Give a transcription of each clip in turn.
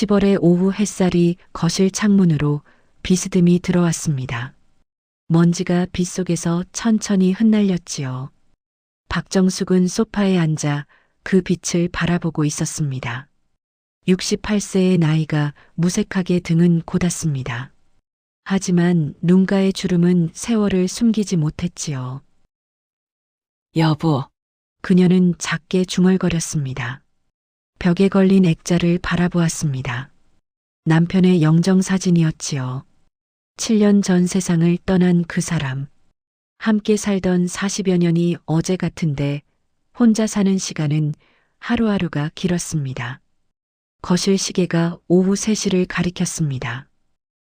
10월의 오후 햇살이 거실 창문으로 비스듬히 들어왔습니다. 먼지가 빗속에서 천천히 흩날렸지요. 박정숙은 소파에 앉아 그 빛을 바라보고 있었습니다. 68세의 나이가 무색하게 등은 곧았습니다. 하지만 눈가의 주름은 세월을 숨기지 못했지요. 여보, 그녀는 작게 중얼거렸습니다. 벽에 걸린 액자를 바라보았습니다. 남편의 영정사진이었지요. 7년 전 세상을 떠난 그 사람. 함께 살던 40여 년이 어제 같은데 혼자 사는 시간은 하루하루가 길었습니다. 거실 시계가 오후 3시를 가리켰습니다.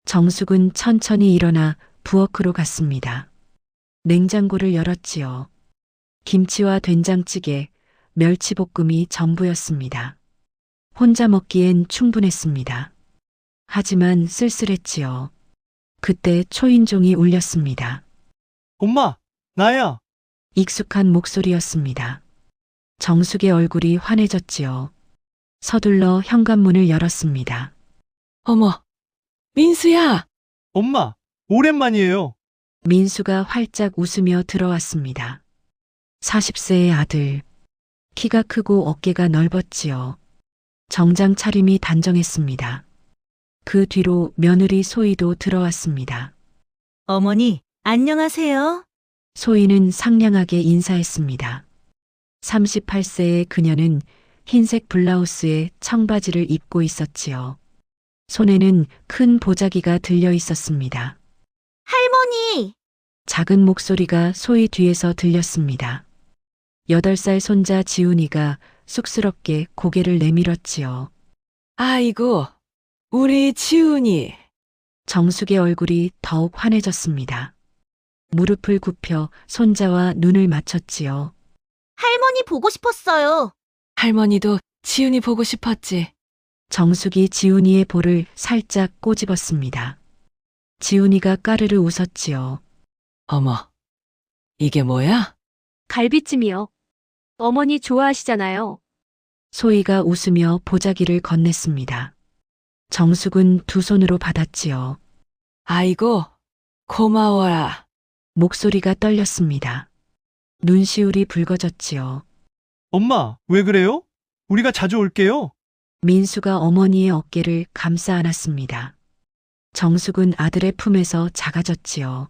정숙은 천천히 일어나 부엌으로 갔습니다. 냉장고를 열었지요. 김치와 된장찌개, 멸치볶음이 전부였습니다. 혼자 먹기엔 충분했습니다. 하지만 쓸쓸했지요. 그때 초인종이 울렸습니다. 엄마, 나야. 익숙한 목소리였습니다. 정숙의 얼굴이 환해졌지요. 서둘러 현관문을 열었습니다. 어머, 민수야! 엄마, 오랜만이에요. 민수가 활짝 웃으며 들어왔습니다. 40세의 아들. 키가 크고 어깨가 넓었지요. 정장 차림이 단정했습니다. 그 뒤로 며느리 소희도 들어왔습니다. 어머니, 안녕하세요. 소희는 상냥하게 인사했습니다. 38세의 그녀는 흰색 블라우스에 청바지를 입고 있었지요. 손에는 큰 보자기가 들려 있었습니다. 할머니! 작은 목소리가 소희 뒤에서 들렸습니다. 8살 손자 지훈이가 쑥스럽게 고개를 내밀었지요. 아이고, 우리 지훈이. 정숙의 얼굴이 더욱 환해졌습니다. 무릎을 굽혀 손자와 눈을 맞췄지요. 할머니 보고 싶었어요. 할머니도 지훈이 보고 싶었지. 정숙이 지훈이의 볼을 살짝 꼬집었습니다. 지훈이가 까르르 웃었지요. 어머, 이게 뭐야? 갈비찜이요. 어머니 좋아하시잖아요. 소희가 웃으며 보자기를 건넸습니다. 정숙은 두 손으로 받았지요. 아이고, 고마워라. 목소리가 떨렸습니다. 눈시울이 붉어졌지요. 엄마, 왜 그래요? 우리가 자주 올게요. 민수가 어머니의 어깨를 감싸 안았습니다. 정숙은 아들의 품에서 작아졌지요.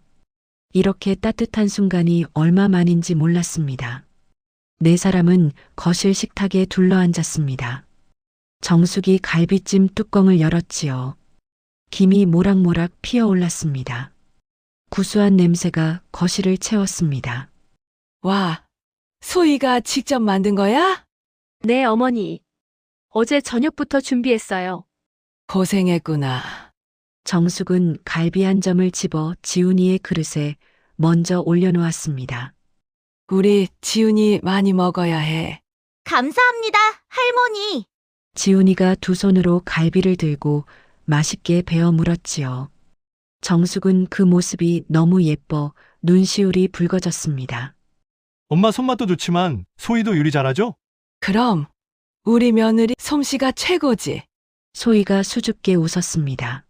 이렇게 따뜻한 순간이 얼마만인지 몰랐습니다. 네 사람은 거실 식탁에 둘러앉았습니다. 정숙이 갈비찜 뚜껑을 열었지요. 김이 모락모락 피어올랐습니다. 구수한 냄새가 거실을 채웠습니다. 와, 소희가 직접 만든 거야? 네, 어머니. 어제 저녁부터 준비했어요. 고생했구나. 정숙은 갈비 한 점을 집어 지훈이의 그릇에 먼저 올려놓았습니다. 우리 지훈이 많이 먹어야 해. 감사합니다, 할머니. 지훈이가 두 손으로 갈비를 들고 맛있게 베어 물었지요. 정숙은 그 모습이 너무 예뻐 눈시울이 붉어졌습니다. 엄마 손맛도 좋지만 소희도 요리 잘하죠? 그럼, 우리 며느리 솜씨가 최고지. 소희가 수줍게 웃었습니다.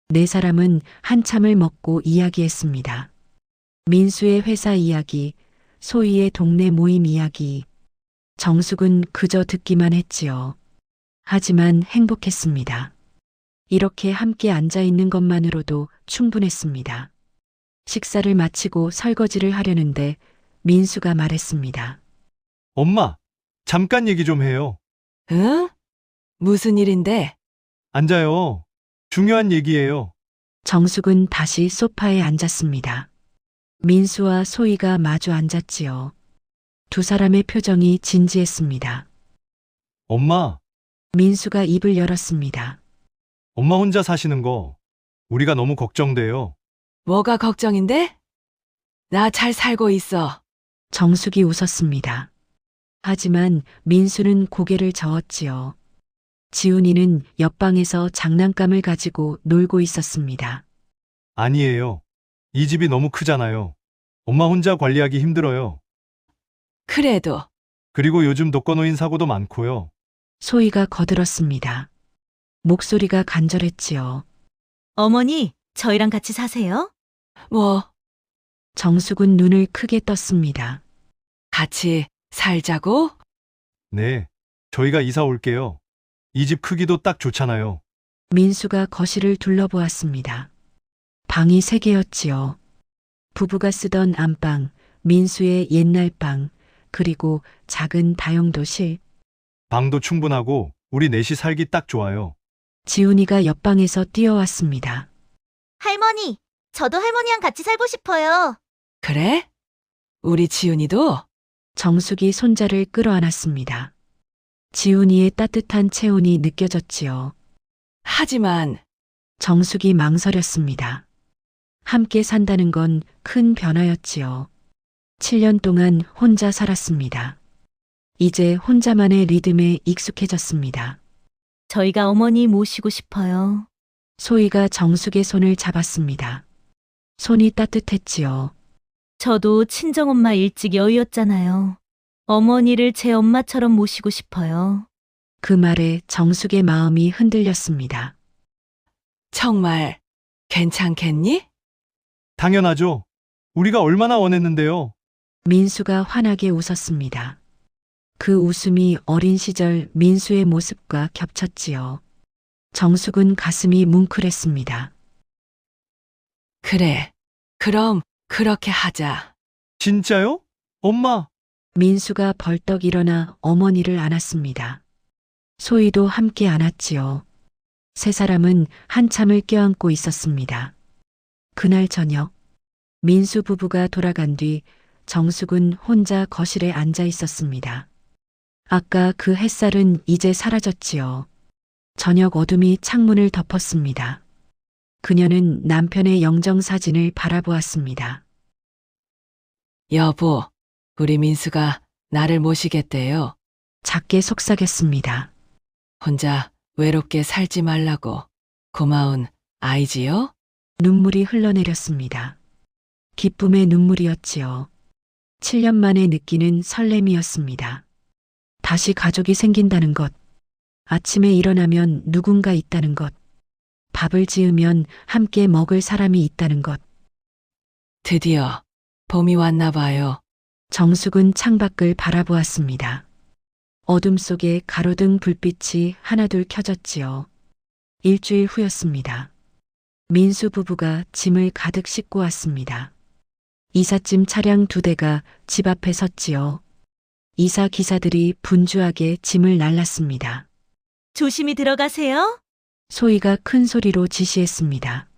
네 사람은 한참을 먹고 이야기했습니다. 민수의 회사 이야기, 소희의 동네 모임 이야기. 정숙은 그저 듣기만 했지요. 하지만 행복했습니다. 이렇게 함께 앉아 있는 것만으로도 충분했습니다. 식사를 마치고 설거지를 하려는데 민수가 말했습니다. 엄마, 잠깐 얘기 좀 해요. 응? 무슨 일인데? 앉아요. 중요한 얘기예요. 정숙은 다시 소파에 앉았습니다. 민수와 소희가 마주 앉았지요. 두 사람의 표정이 진지했습니다. 엄마, 민수가 입을 열었습니다. 엄마 혼자 사시는 거 우리가 너무 걱정돼요. 뭐가 걱정인데? 나 잘 살고 있어. 정숙이 웃었습니다. 하지만 민수는 고개를 저었지요. 지훈이는 옆방에서 장난감을 가지고 놀고 있었습니다. 아니에요. 이 집이 너무 크잖아요. 엄마 혼자 관리하기 힘들어요. 그래도 그리고 요즘 독거노인 사고도 많고요. 소희가 거들었습니다. 목소리가 간절했지요. 어머니, 저희랑 같이 사세요? 뭐, 정숙은 눈을 크게 떴습니다. 같이 살자고? 네. 저희가 이사 올게요. 이 집 크기도 딱 좋잖아요. 민수가 거실을 둘러보았습니다. 방이 3개였지요. 부부가 쓰던 안방, 민수의 옛날 방, 그리고 작은 다용도실. 방도 충분하고 우리 넷이 살기 딱 좋아요. 지훈이가 옆방에서 뛰어왔습니다. 할머니, 저도 할머니랑 같이 살고 싶어요. 그래? 우리 지훈이도? 정숙이 손자를 끌어안았습니다. 지훈이의 따뜻한 체온이 느껴졌지요. 하지만 정숙이 망설였습니다. 함께 산다는 건 큰 변화였지요. 7년 동안 혼자 살았습니다. 이제 혼자만의 리듬에 익숙해졌습니다. 저희가 어머니 모시고 싶어요. 소희가 정숙의 손을 잡았습니다. 손이 따뜻했지요. 저도 친정엄마 일찍 여의었잖아요. 어머니를 제 엄마처럼 모시고 싶어요. 그 말에 정숙의 마음이 흔들렸습니다. 정말 괜찮겠니? 당연하죠. 우리가 얼마나 원했는데요. 민수가 환하게 웃었습니다. 그 웃음이 어린 시절 민수의 모습과 겹쳤지요. 정숙은 가슴이 뭉클했습니다. 그래. 그럼 그렇게 하자. 진짜요? 엄마, 민수가 벌떡 일어나 어머니를 안았습니다. 소희도 함께 안았지요. 세 사람은 한참을 껴안고 있었습니다. 그날 저녁, 민수 부부가 돌아간 뒤 정숙은 혼자 거실에 앉아 있었습니다. 아까 그 햇살은 이제 사라졌지요. 저녁 어둠이 창문을 덮었습니다. 그녀는 남편의 영정사진을 바라보았습니다. 여보, 우리 민수가 나를 모시겠대요. 작게 속삭였습니다. 혼자 외롭게 살지 말라고. 고마운 아이지요? 눈물이 흘러내렸습니다. 기쁨의 눈물이었지요. 7년 만에 느끼는 설렘이었습니다. 다시 가족이 생긴다는 것. 아침에 일어나면 누군가 있다는 것. 밥을 지으면 함께 먹을 사람이 있다는 것. 드디어 봄이 왔나 봐요. 정숙은 창밖을 바라보았습니다. 어둠 속에 가로등 불빛이 하나둘 켜졌지요. 일주일 후였습니다. 민수 부부가 짐을 가득 싣고 왔습니다. 이삿짐 차량 2대가 집 앞에 섰지요. 이사 기사들이 분주하게 짐을 날랐습니다. 조심히 들어가세요. 소희가 큰 소리로 지시했습니다.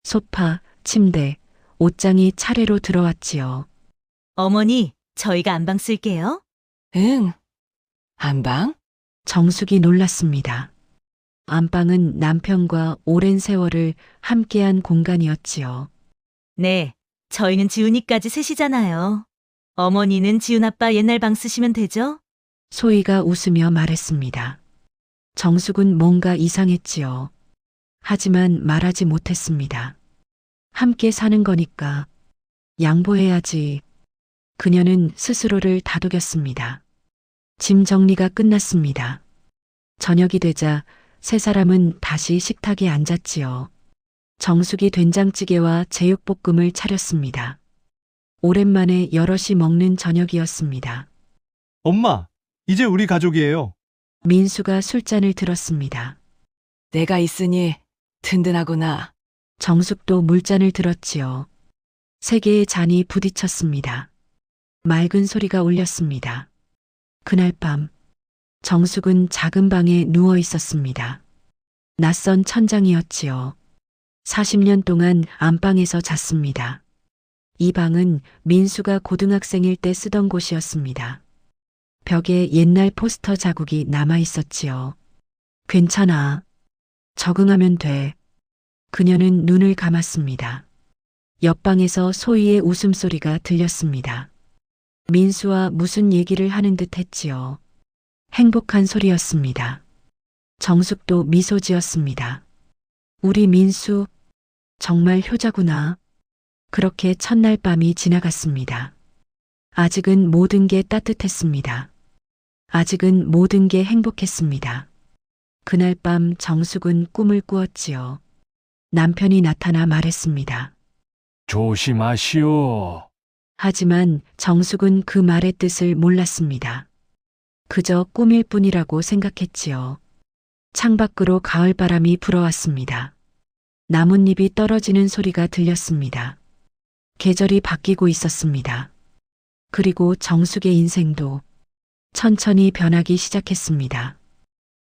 소파, 침대, 옷장이 차례로 들어왔지요. 어머니, 저희가 안방 쓸게요. 응. 안방? 정숙이 놀랐습니다. 안방은 남편과 오랜 세월을 함께한 공간이었지요. 네, 저희는 지훈이까지 셋이잖아요. 어머니는 지훈 아빠 옛날 방 쓰시면 되죠? 소희가 웃으며 말했습니다. 정숙은 뭔가 이상했지요. 하지만 말하지 못했습니다. 함께 사는 거니까 양보해야지. 그녀는 스스로를 다독였습니다. 짐 정리가 끝났습니다. 저녁이 되자 세 사람은 다시 식탁에 앉았지요. 정숙이 된장찌개와 제육볶음을 차렸습니다. 오랜만에 여럿이 먹는 저녁이었습니다. 엄마, 이제 우리 가족이에요. 민수가 술잔을 들었습니다. 내가 있으니 든든하구나. 정숙도 물잔을 들었지요. 3개의 잔이 부딪혔습니다. 맑은 소리가 울렸습니다. 그날 밤, 정숙은 작은 방에 누워 있었습니다. 낯선 천장이었지요. 40년 동안 안방에서 잤습니다. 이 방은 민수가 고등학생일 때 쓰던 곳이었습니다. 벽에 옛날 포스터 자국이 남아 있었지요. 괜찮아. 적응하면 돼. 그녀는 눈을 감았습니다. 옆방에서 소희의 웃음소리가 들렸습니다. 민수와 무슨 얘기를 하는 듯 했지요. 행복한 소리였습니다. 정숙도 미소 지었습니다. 우리 민수, 정말 효자구나. 그렇게 첫날 밤이 지나갔습니다. 아직은 모든 게 따뜻했습니다. 아직은 모든 게 행복했습니다. 그날 밤 정숙은 꿈을 꾸었지요. 남편이 나타나 말했습니다. 조심하시오. 하지만 정숙은 그 말의 뜻을 몰랐습니다. 그저 꿈일 뿐이라고 생각했지요. 창밖으로 가을바람이 불어왔습니다. 나뭇잎이 떨어지는 소리가 들렸습니다. 계절이 바뀌고 있었습니다. 그리고 정숙의 인생도 천천히 변하기 시작했습니다.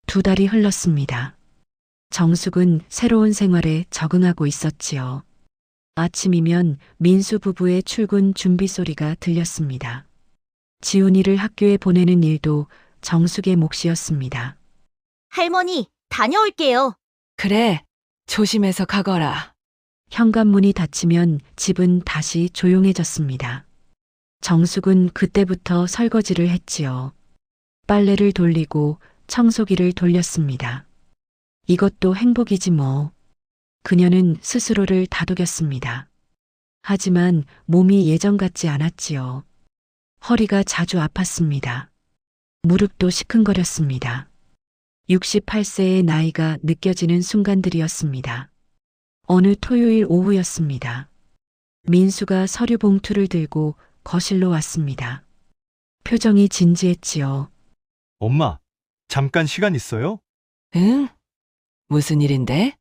2달이 흘렀습니다. 정숙은 새로운 생활에 적응하고 있었지요. 아침이면 민수 부부의 출근 준비 소리가 들렸습니다. 지훈이를 학교에 보내는 일도 정숙의 몫이었습니다. 할머니, 다녀올게요. 그래, 조심해서 가거라. 현관문이 닫히면 집은 다시 조용해졌습니다. 정숙은 그때부터 설거지를 했지요. 빨래를 돌리고 청소기를 돌렸습니다. 이것도 행복이지 뭐. 그녀는 스스로를 다독였습니다. 하지만 몸이 예전 같지 않았지요. 허리가 자주 아팠습니다. 무릎도 시큰거렸습니다. 68세의 나이가 느껴지는 순간들이었습니다. 어느 토요일 오후였습니다. 민수가 서류 봉투를 들고 거실로 왔습니다. 표정이 진지했지요. 엄마, 잠깐 시간 있어요? 응? 무슨 일인데?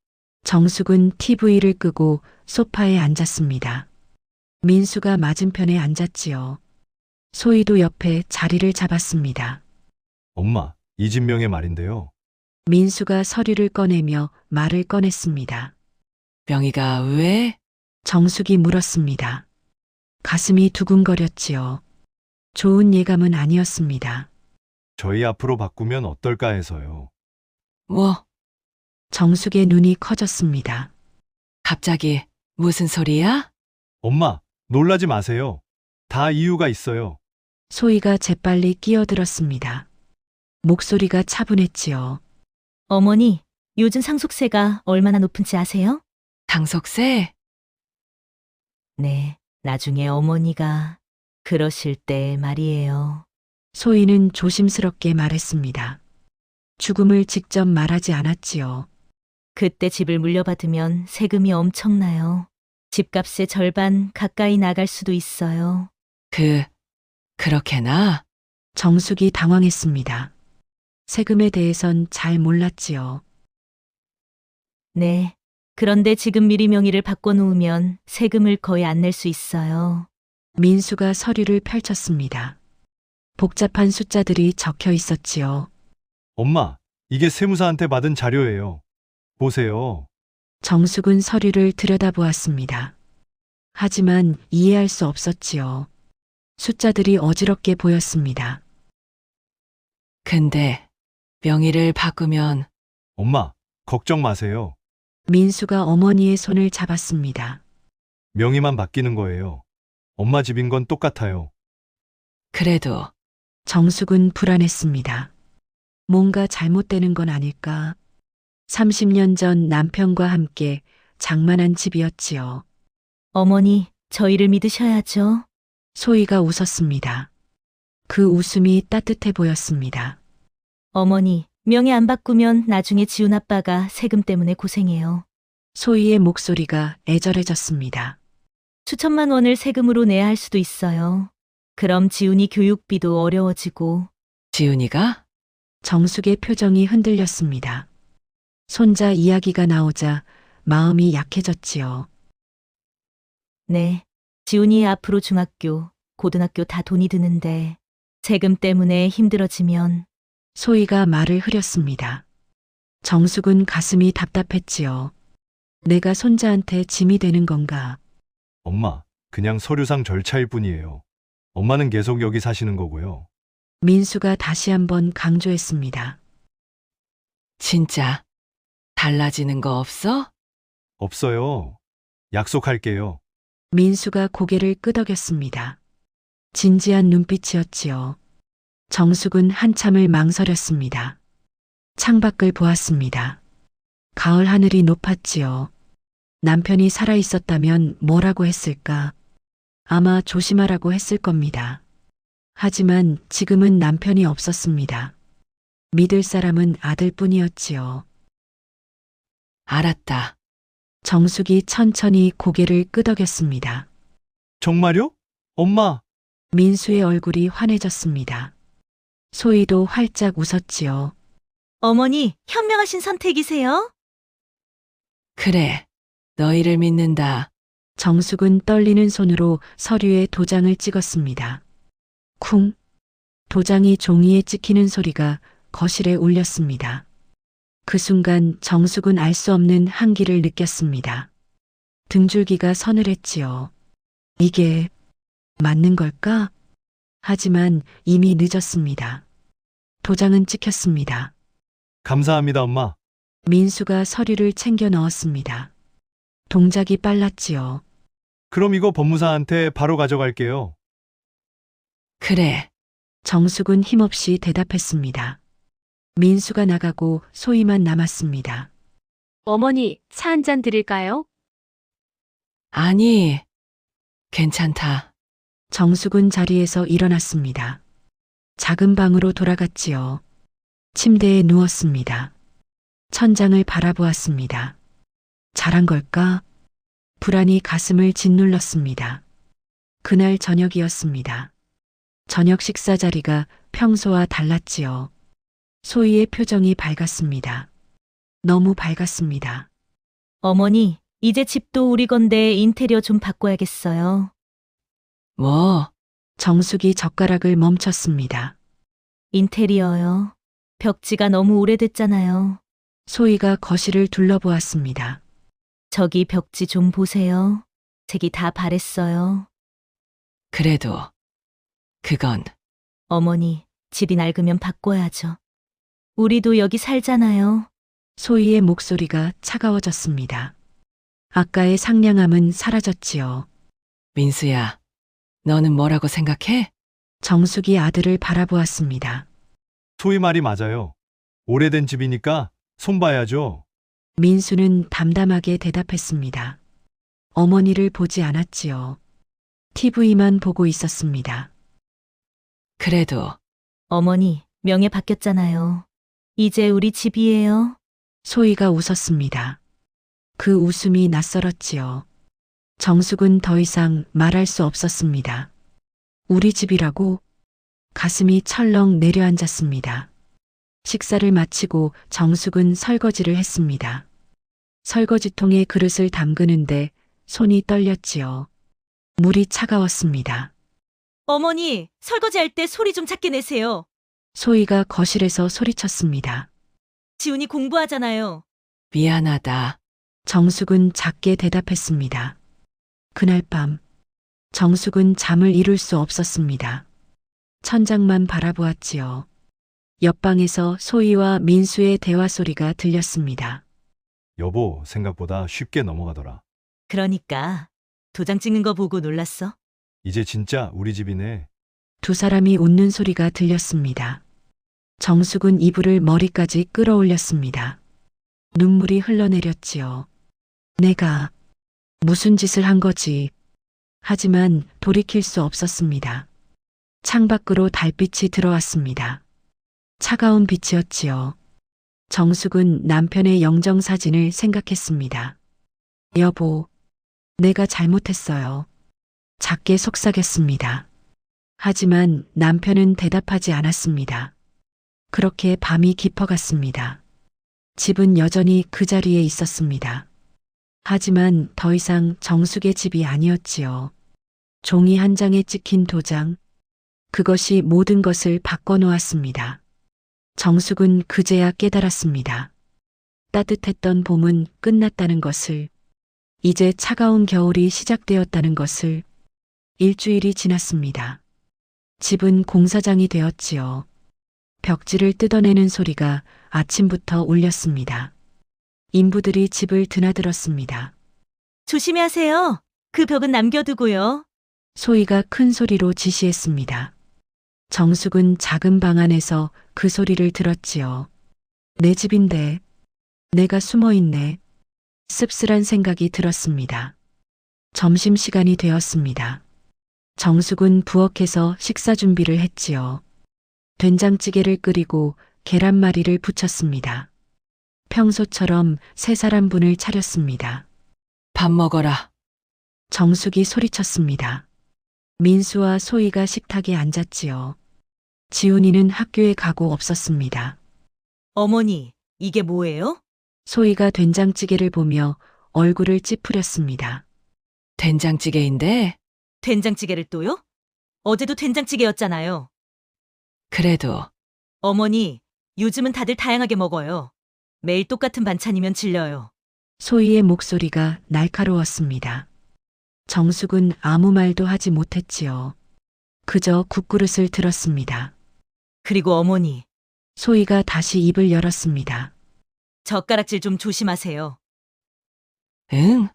정숙은 TV를 끄고 소파에 앉았습니다. 민수가 맞은편에 앉았지요. 소희도 옆에 자리를 잡았습니다. 엄마, 이진명의 말인데요. 민수가 서류를 꺼내며 말을 꺼냈습니다. 명희가 왜? 정숙이 물었습니다. 가슴이 두근거렸지요. 좋은 예감은 아니었습니다. 저희 앞으로 바꾸면 어떨까 해서요. 뭐, 정숙의 눈이 커졌습니다. 갑자기 무슨 소리야? 엄마, 놀라지 마세요. 다 이유가 있어요. 소희가 재빨리 끼어들었습니다. 목소리가 차분했지요. 어머니, 요즘 상속세가 얼마나 높은지 아세요? 상속세? 네, 나중에 어머니가 그러실 때 말이에요. 소희는 조심스럽게 말했습니다. 죽음을 직접 말하지 않았지요. 그때 집을 물려받으면 세금이 엄청나요. 집값의 절반 가까이 나갈 수도 있어요. 그렇게나? 정숙이 당황했습니다. 세금에 대해선 잘 몰랐지요. 네. 그런데 지금 미리 명의를 바꿔놓으면 세금을 거의 안 낼 수 있어요. 민수가 서류를 펼쳤습니다. 복잡한 숫자들이 적혀 있었지요. 엄마, 이게 세무사한테 받은 자료예요. 보세요. 정숙은 서류를 들여다보았습니다. 하지만 이해할 수 없었지요. 숫자들이 어지럽게 보였습니다. 근데 명의를 바꾸면 엄마, 걱정 마세요. 민수가 어머니의 손을 잡았습니다. 명의만 바뀌는 거예요. 엄마 집인 건 똑같아요. 그래도 정숙은 불안했습니다. 뭔가 잘못되는 건 아닐까? 30년 전 남편과 함께 장만한 집이었지요. 어머니, 저희를 믿으셔야죠. 소희가 웃었습니다. 그 웃음이 따뜻해 보였습니다. 어머니, 명의 안 바꾸면 나중에 지훈 아빠가 세금 때문에 고생해요. 소희의 목소리가 애절해졌습니다. 수천만 원을 세금으로 내야 할 수도 있어요. 그럼 지훈이 교육비도 어려워지고. 지훈이가? 정숙의 표정이 흔들렸습니다. 손자 이야기가 나오자 마음이 약해졌지요. 네. 지훈이 앞으로 중학교, 고등학교 다 돈이 드는데 세금 때문에 힘들어지면. 소희가 말을 흐렸습니다. 정숙은 가슴이 답답했지요. 내가 손자한테 짐이 되는 건가? 엄마, 그냥 서류상 절차일 뿐이에요. 엄마는 계속 여기 사시는 거고요. 민수가 다시 한번 강조했습니다. 진짜 달라지는 거 없어? 없어요. 약속할게요. 민수가 고개를 끄덕였습니다. 진지한 눈빛이었지요. 정숙은 한참을 망설였습니다. 창밖을 보았습니다. 가을 하늘이 높았지요. 남편이 살아있었다면 뭐라고 했을까? 아마 조심하라고 했을 겁니다. 하지만 지금은 남편이 없었습니다. 믿을 사람은 아들뿐이었지요. 알았다. 정숙이 천천히 고개를 끄덕였습니다. 정말요? 엄마, 민수의 얼굴이 환해졌습니다. 소희도 활짝 웃었지요. 어머니, 현명하신 선택이세요? 그래. 너희를 믿는다. 정숙은 떨리는 손으로 서류에 도장을 찍었습니다. 쿵! 도장이 종이에 찍히는 소리가 거실에 울렸습니다. 그 순간 정숙은 알 수 없는 한기를 느꼈습니다. 등줄기가 서늘했지요. 이게 맞는 걸까? 하지만 이미 늦었습니다. 도장은 찍혔습니다. 감사합니다, 엄마. 민수가 서류를 챙겨 넣었습니다. 동작이 빨랐지요. 그럼 이거 법무사한테 바로 가져갈게요. 그래. 정숙은 힘없이 대답했습니다. 민수가 나가고 소희만 남았습니다. 어머니, 차 한 잔 드릴까요? 아니. 괜찮다. 정숙은 자리에서 일어났습니다. 작은 방으로 돌아갔지요. 침대에 누웠습니다. 천장을 바라보았습니다. 잘한 걸까? 불안이 가슴을 짓눌렀습니다. 그날 저녁이었습니다. 저녁 식사 자리가 평소와 달랐지요. 소희의 표정이 밝았습니다. 너무 밝았습니다. 어머니, 이제 집도 우리 건데 인테리어 좀 바꿔야겠어요. 뭐? 정숙이 젓가락을 멈췄습니다. 인테리어요. 벽지가 너무 오래됐잖아요. 소희가 거실을 둘러보았습니다. 저기 벽지 좀 보세요. 색이 다 바랬어요. 그래도 그건 어머니, 집이 낡으면 바꿔야죠. 우리도 여기 살잖아요. 소희의 목소리가 차가워졌습니다. 아까의 상냥함은 사라졌지요. 민수야. 너는 뭐라고 생각해? 정숙이 아들을 바라보았습니다. 소희 말이 맞아요. 오래된 집이니까 손봐야죠. 민수는 담담하게 대답했습니다. 어머니를 보지 않았지요. TV만 보고 있었습니다. 그래도 어머니, 명예 바뀌었잖아요. 이제 우리 집이에요. 소희가 웃었습니다. 그 웃음이 낯설었지요. 정숙은 더 이상 말할 수 없었습니다. 우리 집이라고? 가슴이 철렁 내려앉았습니다. 식사를 마치고 정숙은 설거지를 했습니다. 설거지통에 그릇을 담그는데 손이 떨렸지요. 물이 차가웠습니다. 어머니, 설거지할 때 소리 좀 작게 내세요. 소희가 거실에서 소리쳤습니다. 지훈이 공부하잖아요. 미안하다. 정숙은 작게 대답했습니다. 그날 밤 정숙은 잠을 이룰 수 없었습니다. 천장만 바라보았지요. 옆방에서 소희와 민수의 대화 소리가 들렸습니다. 여보, 생각보다 쉽게 넘어가더라. 그러니까 도장 찍는 거 보고 놀랐어. 이제 진짜 우리 집이네. 두 사람이 웃는 소리가 들렸습니다. 정숙은 이불을 머리까지 끌어올렸습니다. 눈물이 흘러내렸지요. 내가 무슨 짓을 한 거지? 하지만 돌이킬 수 없었습니다. 창밖으로 달빛이 들어왔습니다. 차가운 빛이었지요. 정숙은 남편의 영정사진을 생각했습니다. 여보, 내가 잘못했어요. 작게 속삭였습니다. 하지만 남편은 대답하지 않았습니다. 그렇게 밤이 깊어갔습니다. 집은 여전히 그 자리에 있었습니다. 하지만 더 이상 정숙의 집이 아니었지요. 종이 한 장에 찍힌 도장, 그것이 모든 것을 바꿔놓았습니다. 정숙은 그제야 깨달았습니다. 따뜻했던 봄은 끝났다는 것을, 이제 차가운 겨울이 시작되었다는 것을. 일주일이 지났습니다. 집은 공사장이 되었지요. 벽지를 뜯어내는 소리가 아침부터 울렸습니다. 인부들이 집을 드나들었습니다. 조심히 하세요. 그 벽은 남겨두고요. 소희가 큰 소리로 지시했습니다. 정숙은 작은 방 안에서 그 소리를 들었지요. 내 집인데 내가 숨어있네. 씁쓸한 생각이 들었습니다. 점심시간이 되었습니다. 정숙은 부엌에서 식사 준비를 했지요. 된장찌개를 끓이고 계란말이를 부쳤습니다. 평소처럼 세 사람분을 차렸습니다. 밥 먹어라. 정숙이 소리쳤습니다. 민수와 소희가 식탁에 앉았지요. 지훈이는 학교에 가고 없었습니다. 어머니, 이게 뭐예요? 소희가 된장찌개를 보며 얼굴을 찌푸렸습니다. 된장찌개인데, 된장찌개를 또요? 어제도 된장찌개였잖아요. 그래도 어머니, 요즘은 다들 다양하게 먹어요. 매일 똑같은 반찬이면 질려요. 소희의 목소리가 날카로웠습니다. 정숙은 아무 말도 하지 못했지요. 그저 국그릇을 들었습니다. 그리고 어머니, 소희가 다시 입을 열었습니다. 젓가락질 좀 조심하세요. 응?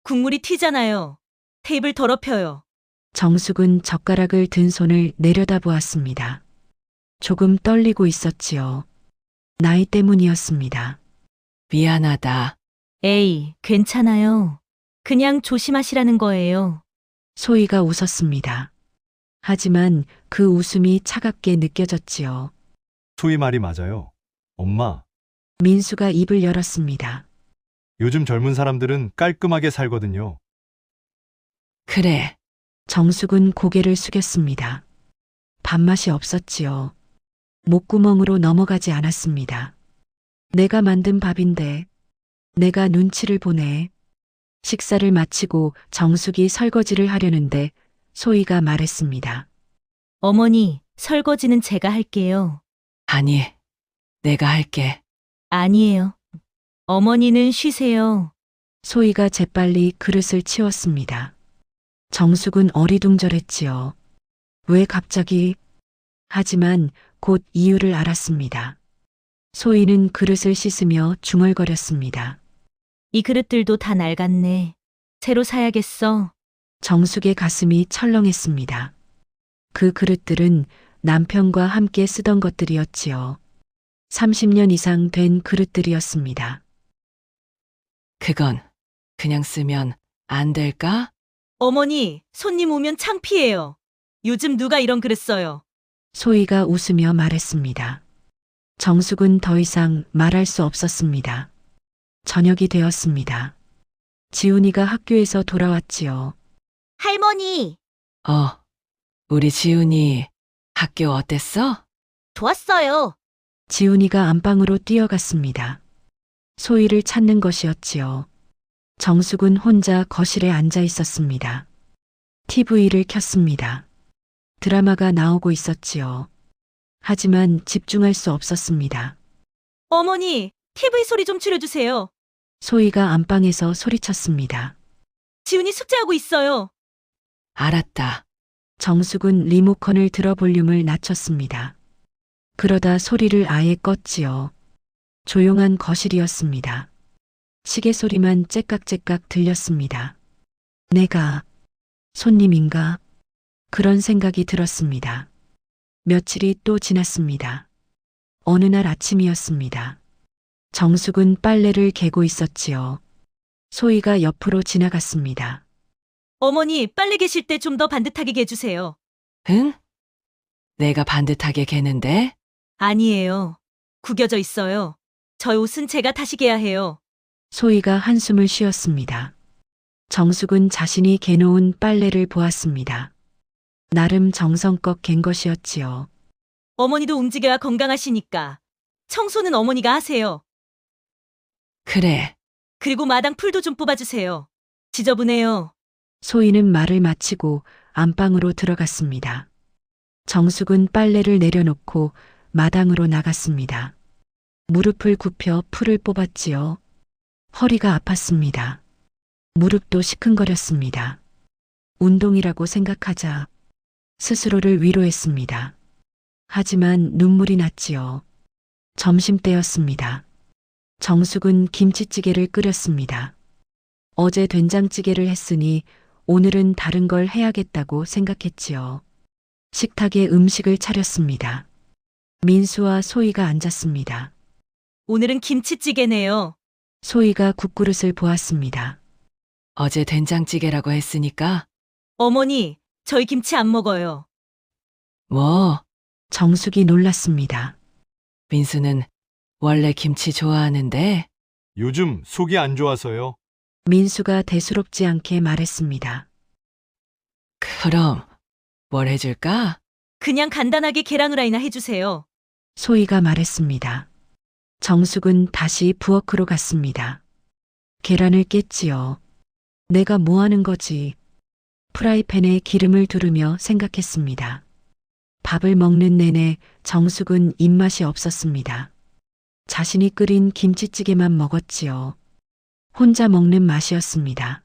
국물이 튀잖아요. 테이블 더럽혀요. 정숙은 젓가락을 든 손을 내려다보았습니다. 조금 떨리고 있었지요. 나이 때문이었습니다. 미안하다. 에이, 괜찮아요. 그냥 조심하시라는 거예요. 소희가 웃었습니다. 하지만 그 웃음이 차갑게 느껴졌지요. 소희 말이 맞아요. 엄마, 민수가 입을 열었습니다. 요즘 젊은 사람들은 깔끔하게 살거든요. 그래, 정숙은 고개를 숙였습니다. 밥맛이 없었지요. 목구멍으로 넘어가지 않았습니다. 내가 만든 밥인데, 내가 눈치를 보네. 식사를 마치고 정숙이 설거지를 하려는데 소희가 말했습니다. 어머니, 설거지는 제가 할게요. 아니, 내가 할게. 아니에요. 어머니는 쉬세요. 소희가 재빨리 그릇을 치웠습니다. 정숙은 어리둥절했지요. 왜 갑자기? 하지만 곧 이유를 알았습니다. 소희는 그릇을 씻으며 중얼거렸습니다. 이 그릇들도 다 낡았네. 새로 사야겠어. 정숙의 가슴이 철렁했습니다. 그 그릇들은 남편과 함께 쓰던 것들이었지요. 30년 이상 된 그릇들이었습니다. 그건 그냥 쓰면 안 될까? 어머니, 손님 오면 창피해요. 요즘 누가 이런 그릇 써요. 소희가 웃으며 말했습니다. 정숙은 더 이상 말할 수 없었습니다. 저녁이 되었습니다. 지훈이가 학교에서 돌아왔지요. 할머니, 우리 지훈이 학교 어땠어? 좋았어요. 지훈이가 안방으로 뛰어갔습니다. 소희를 찾는 것이었지요. 정숙은 혼자 거실에 앉아 있었습니다. TV를 켰습니다. 드라마가 나오고 있었지요. 하지만 집중할 수 없었습니다. 어머니, TV 소리 좀 줄여주세요. 소희가 안방에서 소리쳤습니다. 지훈이 숙제하고 있어요. 알았다. 정숙은 리모컨을 들어 볼륨을 낮췄습니다. 그러다 소리를 아예 껐지요. 조용한 거실이었습니다. 시계 소리만 째깍째깍 들렸습니다. 내가 손님인가? 그런 생각이 들었습니다. 며칠이 또 지났습니다. 어느 날 아침이었습니다. 정숙은 빨래를 개고 있었지요. 소희가 옆으로 지나갔습니다. 어머니, 빨래 개실 때 좀 더 반듯하게 개주세요. 응? 내가 반듯하게 개는데? 아니에요. 구겨져 있어요. 저희 옷은 제가 다시 개야 해요. 소희가 한숨을 쉬었습니다. 정숙은 자신이 개놓은 빨래를 보았습니다. 나름 정성껏 갠 것이었지요. 어머니도 움직여야 건강하시니까. 청소는 어머니가 하세요. 그래, 그리고 마당 풀도 좀 뽑아주세요. 지저분해요. 소희는 말을 마치고 안방으로 들어갔습니다. 정숙은 빨래를 내려놓고 마당으로 나갔습니다. 무릎을 굽혀 풀을 뽑았지요. 허리가 아팠습니다. 무릎도 시큰거렸습니다. 운동이라고 생각하자 스스로를 위로했습니다. 하지만 눈물이 났지요. 점심때였습니다. 정숙은 김치찌개를 끓였습니다. 어제 된장찌개를 했으니 오늘은 다른 걸 해야겠다고 생각했지요. 식탁에 음식을 차렸습니다. 민수와 소희가 앉았습니다. 오늘은 김치찌개네요. 소희가 국그릇을 보았습니다. 어제 된장찌개라고 했으니까, 어머니, 저희 김치 안 먹어요. 뭐, 정숙이 놀랐습니다. 민수는 원래 김치 좋아하는데 요즘 속이 안 좋아서요. 민수가 대수롭지 않게 말했습니다. 그럼 뭘 해줄까? 그냥 간단하게 계란 후라이나 해주세요. 소희가 말했습니다. 정숙은 다시 부엌으로 갔습니다. 계란을 깼지요. 내가 뭐 하는 거지? 프라이팬에 기름을 두르며 생각했습니다. 밥을 먹는 내내 정숙은 입맛이 없었습니다. 자신이 끓인 김치찌개만 먹었지요. 혼자 먹는 맛이었습니다.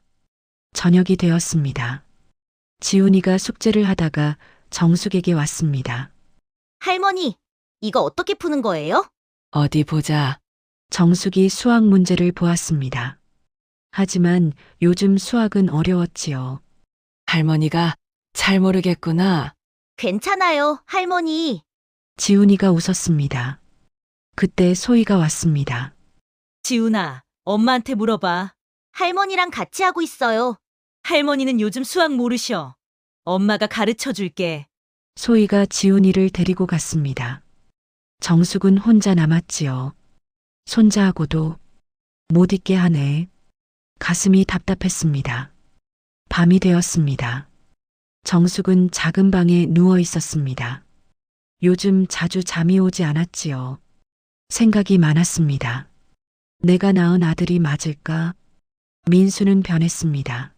저녁이 되었습니다. 지훈이가 숙제를 하다가 정숙에게 왔습니다. 할머니, 이거 어떻게 푸는 거예요? 어디 보자. 정숙이 수학 문제를 보았습니다. 하지만 요즘 수학은 어려웠지요. 할머니가 잘 모르겠구나. 괜찮아요, 할머니. 지훈이가 웃었습니다. 그때 소희가 왔습니다. 지훈아, 엄마한테 물어봐. 할머니랑 같이 하고 있어요. 할머니는 요즘 수학 모르셔. 엄마가 가르쳐 줄게. 소희가 지훈이를 데리고 갔습니다. 정숙은 혼자 남았지요. 손자하고도 못 있게 하네. 가슴이 답답했습니다. 밤이 되었습니다. 정숙은 작은 방에 누워 있었습니다. 요즘 자주 잠이 오지 않았지요. 생각이 많았습니다. 내가 낳은 아들이 맞을까? 민수는 변했습니다.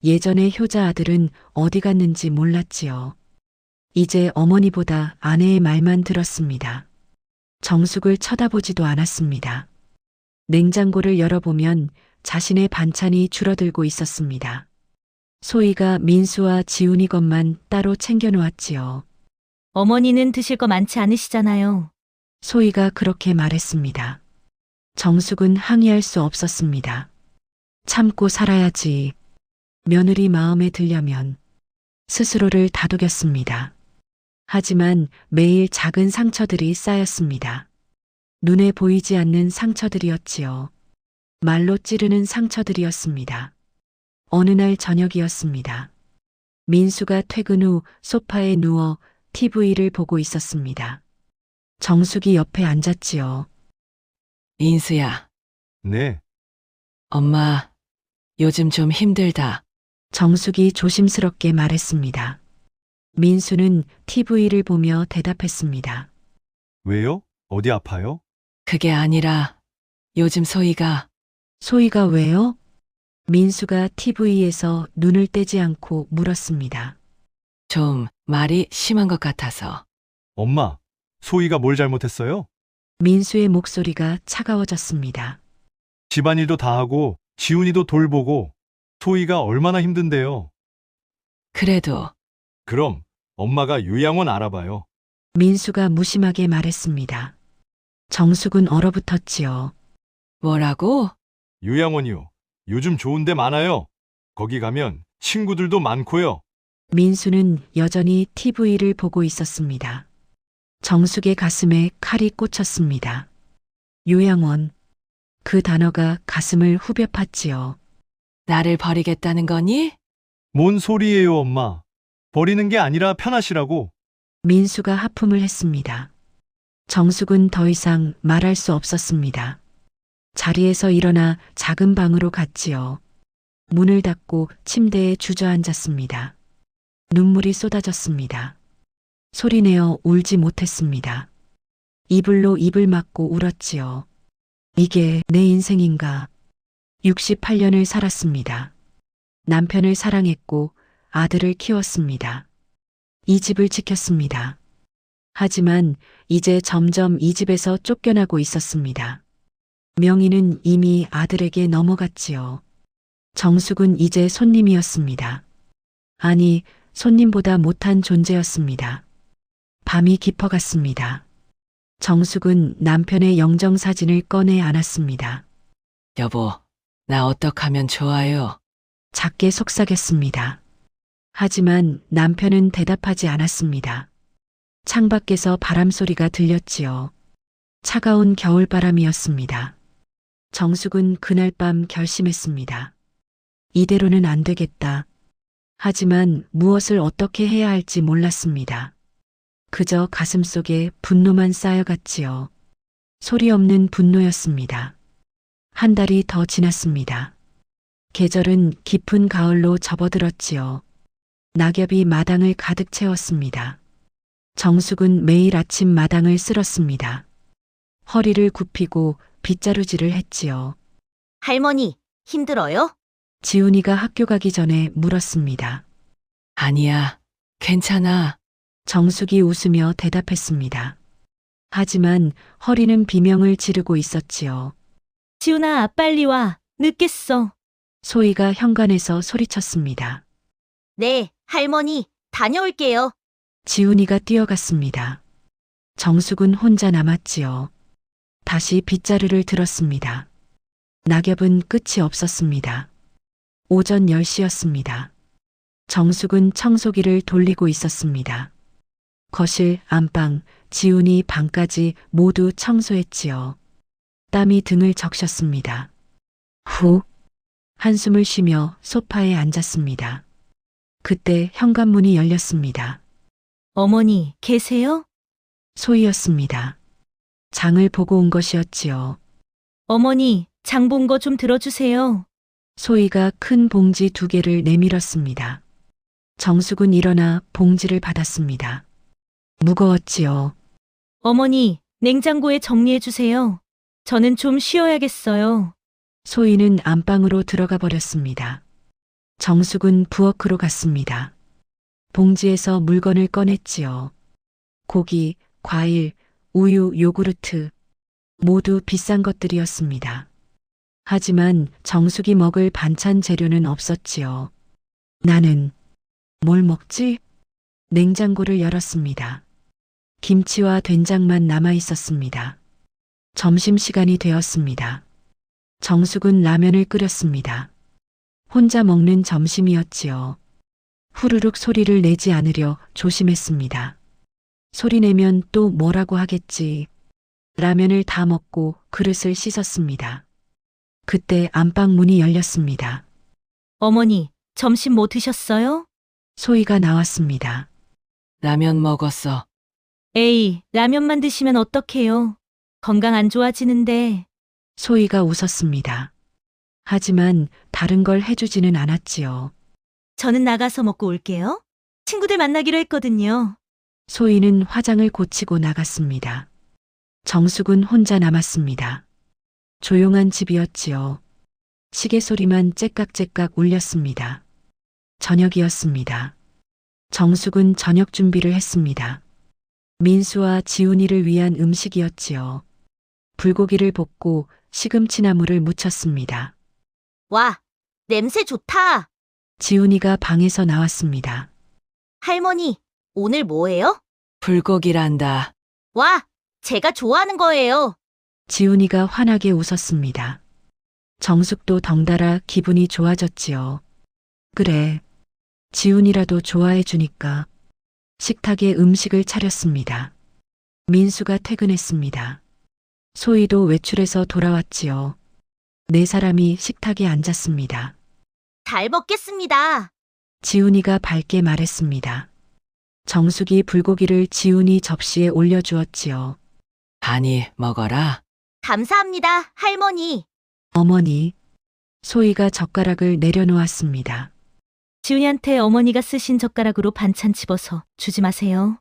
예전에 효자 아들은 어디 갔는지 몰랐지요. 이제 어머니보다 아내의 말만 들었습니다. 정숙을 쳐다보지도 않았습니다. 냉장고를 열어보면 자신의 반찬이 줄어들고 있었습니다. 소희가 민수와 지훈이 것만 따로 챙겨놓았지요. 어머니는 드실 거 많지 않으시잖아요. 소희가 그렇게 말했습니다. 정숙은 항의할 수 없었습니다. 참고 살아야지. 며느리 마음에 들려면 스스로를 다독였습니다. 하지만 매일 작은 상처들이 쌓였습니다. 눈에 보이지 않는 상처들이었지요. 말로 찌르는 상처들이었습니다. 어느 날 저녁이었습니다. 민수가 퇴근 후 소파에 누워 TV를 보고 있었습니다. 정숙이 옆에 앉았지요. 인수야, 네, 엄마 요즘 좀 힘들다. 정숙이 조심스럽게 말했습니다. 민수는 TV를 보며 대답했습니다. 왜요? 어디 아파요? 그게 아니라 요즘 소희가 소희가 왜요? 민수가 TV에서 눈을 떼지 않고 물었습니다. 좀 말이 심한 것 같아서. 엄마, 소희가 뭘 잘못했어요? 민수의 목소리가 차가워졌습니다. 집안일도 다 하고 지훈이도 돌보고 소희가 얼마나 힘든데요. 그래도 그럼 엄마가 요양원 알아봐요. 민수가 무심하게 말했습니다. 정숙은 얼어붙었지요. 뭐라고? 요양원이요. 요즘 좋은 데 많아요. 거기 가면 친구들도 많고요. 민수는 여전히 TV를 보고 있었습니다. 정숙의 가슴에 칼이 꽂혔습니다. 요양원. 그 단어가 가슴을 후벼 팠지요. 나를 버리겠다는 거니? 뭔 소리예요, 엄마. 버리는 게 아니라 편하시라고. 민수가 하품을 했습니다. 정숙은 더 이상 말할 수 없었습니다. 자리에서 일어나 작은 방으로 갔지요. 문을 닫고 침대에 주저앉았습니다. 눈물이 쏟아졌습니다. 소리내어 울지 못했습니다. 이불로 입을 막고 울었지요. 이게 내 인생인가? 68년을 살았습니다. 남편을 사랑했고 아들을 키웠습니다. 이 집을 지켰습니다. 하지만 이제 점점 이 집에서 쫓겨나고 있었습니다. 명희는 이미 아들에게 넘어갔지요. 정숙은 이제 손님이었습니다. 아니, 손님보다 못한 존재였습니다. 밤이 깊어갔습니다. 정숙은 남편의 영정사진을 꺼내 안았습니다. 여보, 나 어떡하면 좋아요? 작게 속삭였습니다. 하지만 남편은 대답하지 않았습니다. 창밖에서 바람소리가 들렸지요. 차가운 겨울바람이었습니다. 정숙은 그날 밤 결심했습니다. 이대로는 안 되겠다. 하지만 무엇을 어떻게 해야 할지 몰랐습니다. 그저 가슴속에 분노만 쌓여갔지요. 소리 없는 분노였습니다. 한 달이 더 지났습니다. 계절은 깊은 가을로 접어들었지요. 낙엽이 마당을 가득 채웠습니다. 정숙은 매일 아침 마당을 쓸었습니다. 허리를 굽히고 빗자루질을 했지요. 할머니, 힘들어요? 지훈이가 학교 가기 전에 물었습니다. 아니야. 괜찮아. 정숙이 웃으며 대답했습니다. 하지만 허리는 비명을 지르고 있었지요. 지훈아, 빨리 와. 늦겠어. 소희가 현관에서 소리쳤습니다. 네, 할머니, 다녀올게요. 지훈이가 뛰어갔습니다. 정숙은 혼자 남았지요. 다시 빗자루를 들었습니다. 낙엽은 끝이 없었습니다. 오전 10시였습니다. 정숙은 청소기를 돌리고 있었습니다. 거실, 안방, 지훈이 방까지 모두 청소했지요. 땀이 등을 적셨습니다. 후, 한숨을 쉬며 소파에 앉았습니다. 그때 현관문이 열렸습니다. 어머니, 계세요? 소희였습니다. 장을 보고 온 것이었지요. 어머니, 장 본 거 좀 들어주세요. 소희가 큰 봉지 2개를 내밀었습니다. 정숙은 일어나 봉지를 받았습니다. 무거웠지요. 어머니, 냉장고에 정리해 주세요. 저는 좀 쉬어야겠어요. 소희는 안방으로 들어가 버렸습니다. 정숙은 부엌으로 갔습니다. 봉지에서 물건을 꺼냈지요. 고기, 과일, 우유, 요구르트, 모두 비싼 것들이었습니다. 하지만 정숙이 먹을 반찬 재료는 없었지요. 나는 뭘 먹지? 냉장고를 열었습니다. 김치와 된장만 남아 있었습니다. 점심시간이 되었습니다. 정숙은 라면을 끓였습니다. 혼자 먹는 점심이었지요. 후루룩 소리를 내지 않으려 조심했습니다. 소리 내면 또 뭐라고 하겠지. 라면을 다 먹고 그릇을 씻었습니다. 그때 안방 문이 열렸습니다. 어머니, 점심 뭐 드셨어요? 소희가 나왔습니다. 라면 먹었어. 에이, 라면만 드시면 어떡해요? 건강 안 좋아지는데. 소희가 웃었습니다. 하지만 다른 걸 해주지는 않았지요. 저는 나가서 먹고 올게요. 친구들 만나기로 했거든요. 소희는 화장을 고치고 나갔습니다. 정숙은 혼자 남았습니다. 조용한 집이었지요. 시계 소리만 째깍째깍 울렸습니다. 저녁이었습니다. 정숙은 저녁 준비를 했습니다. 민수와 지훈이를 위한 음식이었지요. 불고기를 볶고 시금치나물을 무쳤습니다. 와, 냄새 좋다. 지훈이가 방에서 나왔습니다. 할머니, 오늘 뭐예요? 불고기란다. 와, 제가 좋아하는 거예요. 지훈이가 환하게 웃었습니다. 정숙도 덩달아 기분이 좋아졌지요. 그래, 지훈이라도 좋아해 주니까. 식탁에 음식을 차렸습니다. 민수가 퇴근했습니다. 소희도 외출해서 돌아왔지요. 4사람이 식탁에 앉았습니다. 잘 먹겠습니다. 지훈이가 밝게 말했습니다. 정숙이 불고기를 지훈이 접시에 올려주었지요. 아니, 먹어라. 감사합니다, 할머니. 어머니, 소희가 젓가락을 내려놓았습니다. 지훈이한테 어머니가 쓰신 젓가락으로 반찬 집어서 주지 마세요.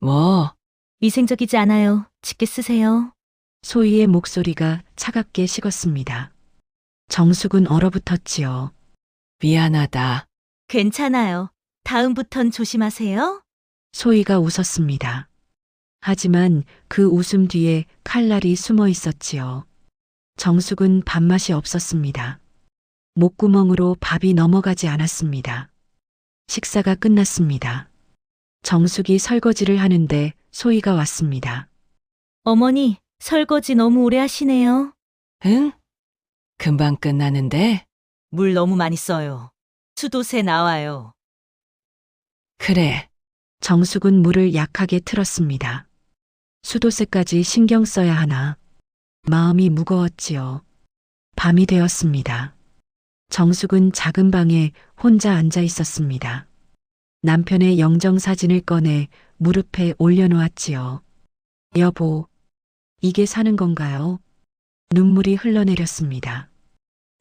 뭐? 위생적이지 않아요. 짙게 쓰세요. 소희의 목소리가 차갑게 식었습니다. 정숙은 얼어붙었지요. 미안하다. 괜찮아요. 다음부턴 조심하세요. 소희가 웃었습니다. 하지만 그 웃음 뒤에 칼날이 숨어 있었지요. 정숙은 밥맛이 없었습니다. 목구멍으로 밥이 넘어가지 않았습니다. 식사가 끝났습니다. 정숙이 설거지를 하는데 소희가 왔습니다. 어머니, 설거지 너무 오래 하시네요. 응? 금방 끝나는데? 물 너무 많이 써요. 수도새 나와요. 그래. 정숙은 물을 약하게 틀었습니다. 수도세까지 신경 써야 하나. 마음이 무거웠지요. 밤이 되었습니다. 정숙은 작은 방에 혼자 앉아 있었습니다. 남편의 영정사진을 꺼내 무릎에 올려놓았지요. 여보, 이게 사는 건가요? 눈물이 흘러내렸습니다.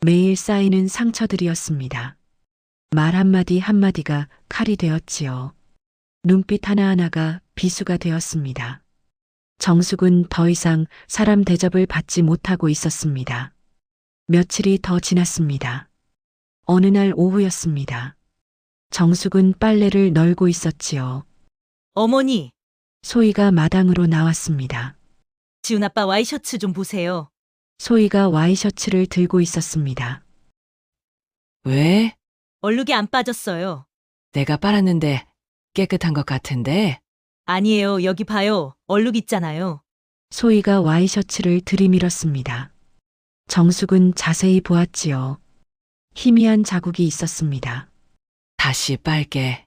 매일 쌓이는 상처들이었습니다. 말 한마디 한마디가 칼이 되었지요. 눈빛 하나하나가 비수가 되었습니다. 정숙은 더 이상 사람 대접을 받지 못하고 있었습니다. 며칠이 더 지났습니다. 어느 날 오후였습니다. 정숙은 빨래를 널고 있었지요. 어머니, 소희가 마당으로 나왔습니다. 지훈 아빠 와이셔츠 좀 보세요. 소희가 와이셔츠를 들고 있었습니다. 왜? 얼룩이 안 빠졌어요. 내가 빨았는데 깨끗한 것 같은데? 아니에요. 여기 봐요. 얼룩 있잖아요. 소희가 와이셔츠를 들이밀었습니다. 정숙은 자세히 보았지요. 희미한 자국이 있었습니다. 다시 빨게.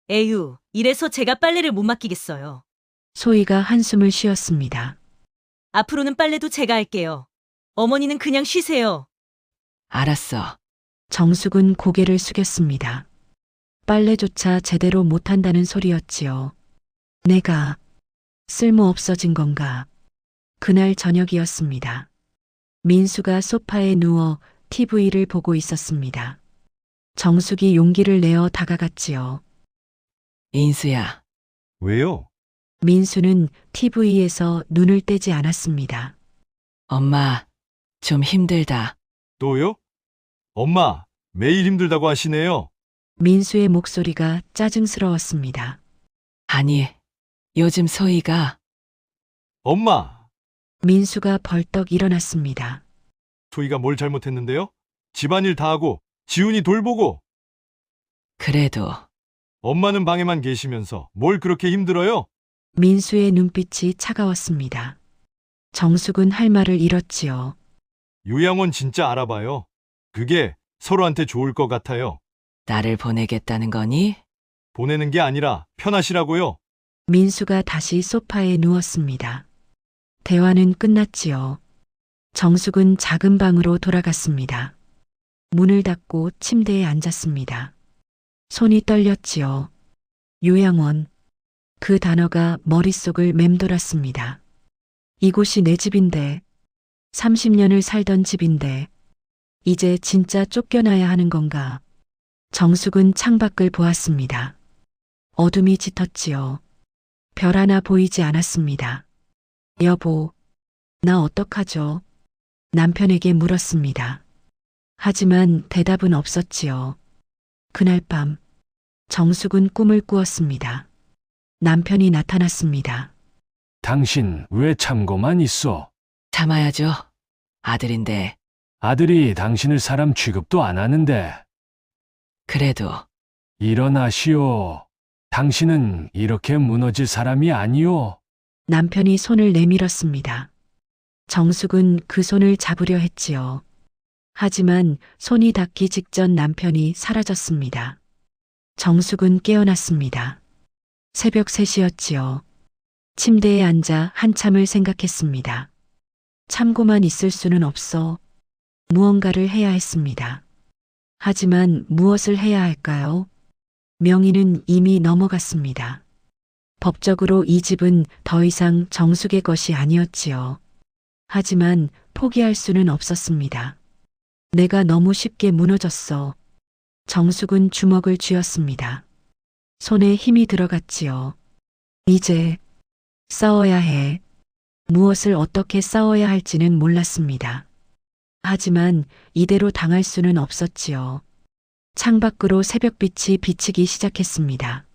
에휴, 이래서 제가 빨래를 못 맡기겠어요. 소희가 한숨을 쉬었습니다. 앞으로는 빨래도 제가 할게요. 어머니는 그냥 쉬세요. 알았어. 정숙은 고개를 숙였습니다. 빨래조차 제대로 못한다는 소리였지요. 내가 쓸모없어진 건가? 그날 저녁이었습니다. 민수가 소파에 누워 TV를 보고 있었습니다. 정숙이 용기를 내어 다가갔지요. 인수야, 왜요? 민수는 TV에서 눈을 떼지 않았습니다. 엄마, 좀 힘들다. 또요? 엄마, 매일 힘들다고 하시네요. 민수의 목소리가 짜증스러웠습니다. 아니, 요즘 소희가 엄마, 민수가 벌떡 일어났습니다. 소희가 뭘 잘못했는데요? 집안일 다 하고 지훈이 돌보고 그래도 엄마는 방에만 계시면서 뭘 그렇게 힘들어요? 민수의 눈빛이 차가웠습니다. 정숙은 할 말을 잃었지요. 요양원 진짜 알아봐요. 그게 서로한테 좋을 것 같아요. 나를 보내겠다는 거니? 보내는 게 아니라 편하시라고요. 민수가 다시 소파에 누웠습니다. 대화는 끝났지요. 정숙은 작은 방으로 돌아갔습니다. 문을 닫고 침대에 앉았습니다. 손이 떨렸지요. 요양원. 그 단어가 머릿속을 맴돌았습니다. 이곳이 내 집인데, 30년을 살던 집인데, 이제 진짜 쫓겨나야 하는 건가? 정숙은 창밖을 보았습니다. 어둠이 짙었지요. 별 하나 보이지 않았습니다. 여보, 나 어떡하죠? 남편에게 물었습니다. 하지만 대답은 없었지요. 그날 밤, 정숙은 꿈을 꾸었습니다. 남편이 나타났습니다. 당신 왜 참고만 있어? 참아야죠. 아들인데. 아들이 당신을 사람 취급도 안 하는데. 그래도 일어나시오. 당신은 이렇게 무너질 사람이 아니오. 남편이 손을 내밀었습니다. 정숙은 그 손을 잡으려 했지요. 하지만 손이 닿기 직전 남편이 사라졌습니다. 정숙은 깨어났습니다. 새벽 3시였지요. 침대에 앉아 한참을 생각했습니다. 참고만 있을 수는 없어. 무언가를 해야 했습니다. 하지만 무엇을 해야 할까요? 명의는 이미 넘어갔습니다. 법적으로 이 집은 더 이상 정숙의 것이 아니었지요. 하지만 포기할 수는 없었습니다. 내가 너무 쉽게 무너졌어. 정숙은 주먹을 쥐었습니다. 손에 힘이 들어갔지요. 이제 싸워야 해. 무엇을 어떻게 싸워야 할지는 몰랐습니다. 하지만 이대로 당할 수는 없었지요. 창밖으로 새벽빛이 비치기 시작했습니다.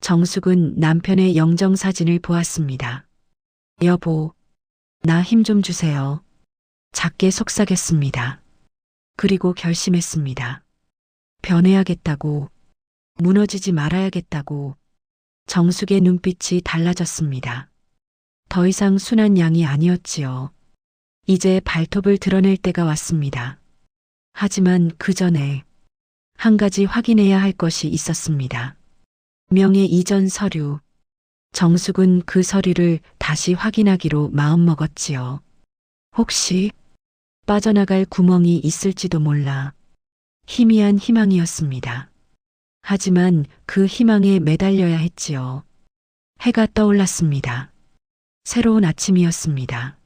정숙은 남편의 영정사진을 보았습니다. 여보, 나 힘 좀 주세요. 작게 속삭였습니다. 그리고 결심했습니다. 변해야겠다고, 무너지지 말아야겠다고. 정숙의 눈빛이 달라졌습니다. 더 이상 순한 양이 아니었지요. 이제 발톱을 드러낼 때가 왔습니다. 하지만 그 전에 한 가지 확인해야 할 것이 있었습니다. 명예 이전 서류. 정숙은 그 서류를 다시 확인하기로 마음먹었지요. 혹시 빠져나갈 구멍이 있을지도 몰라. 희미한 희망이었습니다. 하지만 그 희망에 매달려야 했지요. 해가 떠올랐습니다. 새로운 아침이었습니다.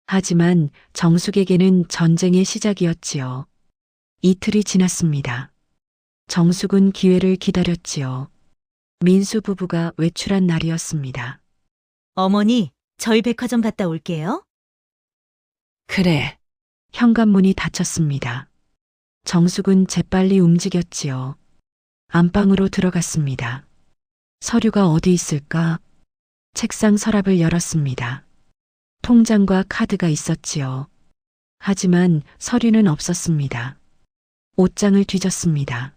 하지만 정숙에게는 전쟁의 시작이었지요. 이틀이 지났습니다. 정숙은 기회를 기다렸지요. 민수 부부가 외출한 날이었습니다. 어머니, 저희 백화점 갔다 올게요. 그래. 현관문이 닫혔습니다. 정숙은 재빨리 움직였지요. 안방으로 들어갔습니다. 서류가 어디 있을까? 책상 서랍을 열었습니다. 통장과 카드가 있었지요. 하지만 서류는 없었습니다. 옷장을 뒤졌습니다.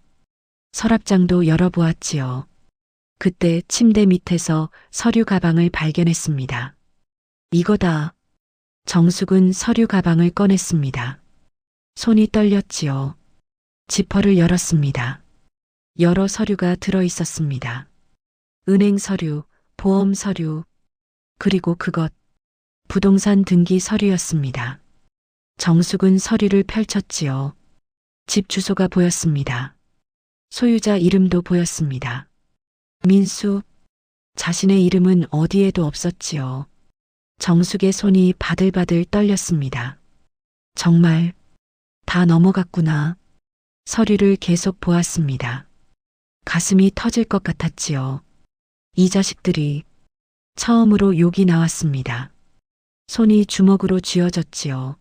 서랍장도 열어보았지요. 그때 침대 밑에서 서류 가방을 발견했습니다. 이거다. 정숙은 서류 가방을 꺼냈습니다. 손이 떨렸지요. 지퍼를 열었습니다. 여러 서류가 들어 있었습니다. 은행 서류, 보험 서류, 그리고 그것, 부동산 등기 서류였습니다. 정숙은 서류를 펼쳤지요. 집 주소가 보였습니다. 소유자 이름도 보였습니다. 민수, 자신의 이름은 어디에도 없었지요. 정숙의 손이 바들바들 떨렸습니다. 정말 다 넘어갔구나. 서류를 계속 보았습니다. 가슴이 터질 것 같았지요. 이 자식들이 처음으로 욕이 나왔습니다. 손이 주먹으로 쥐어졌지요.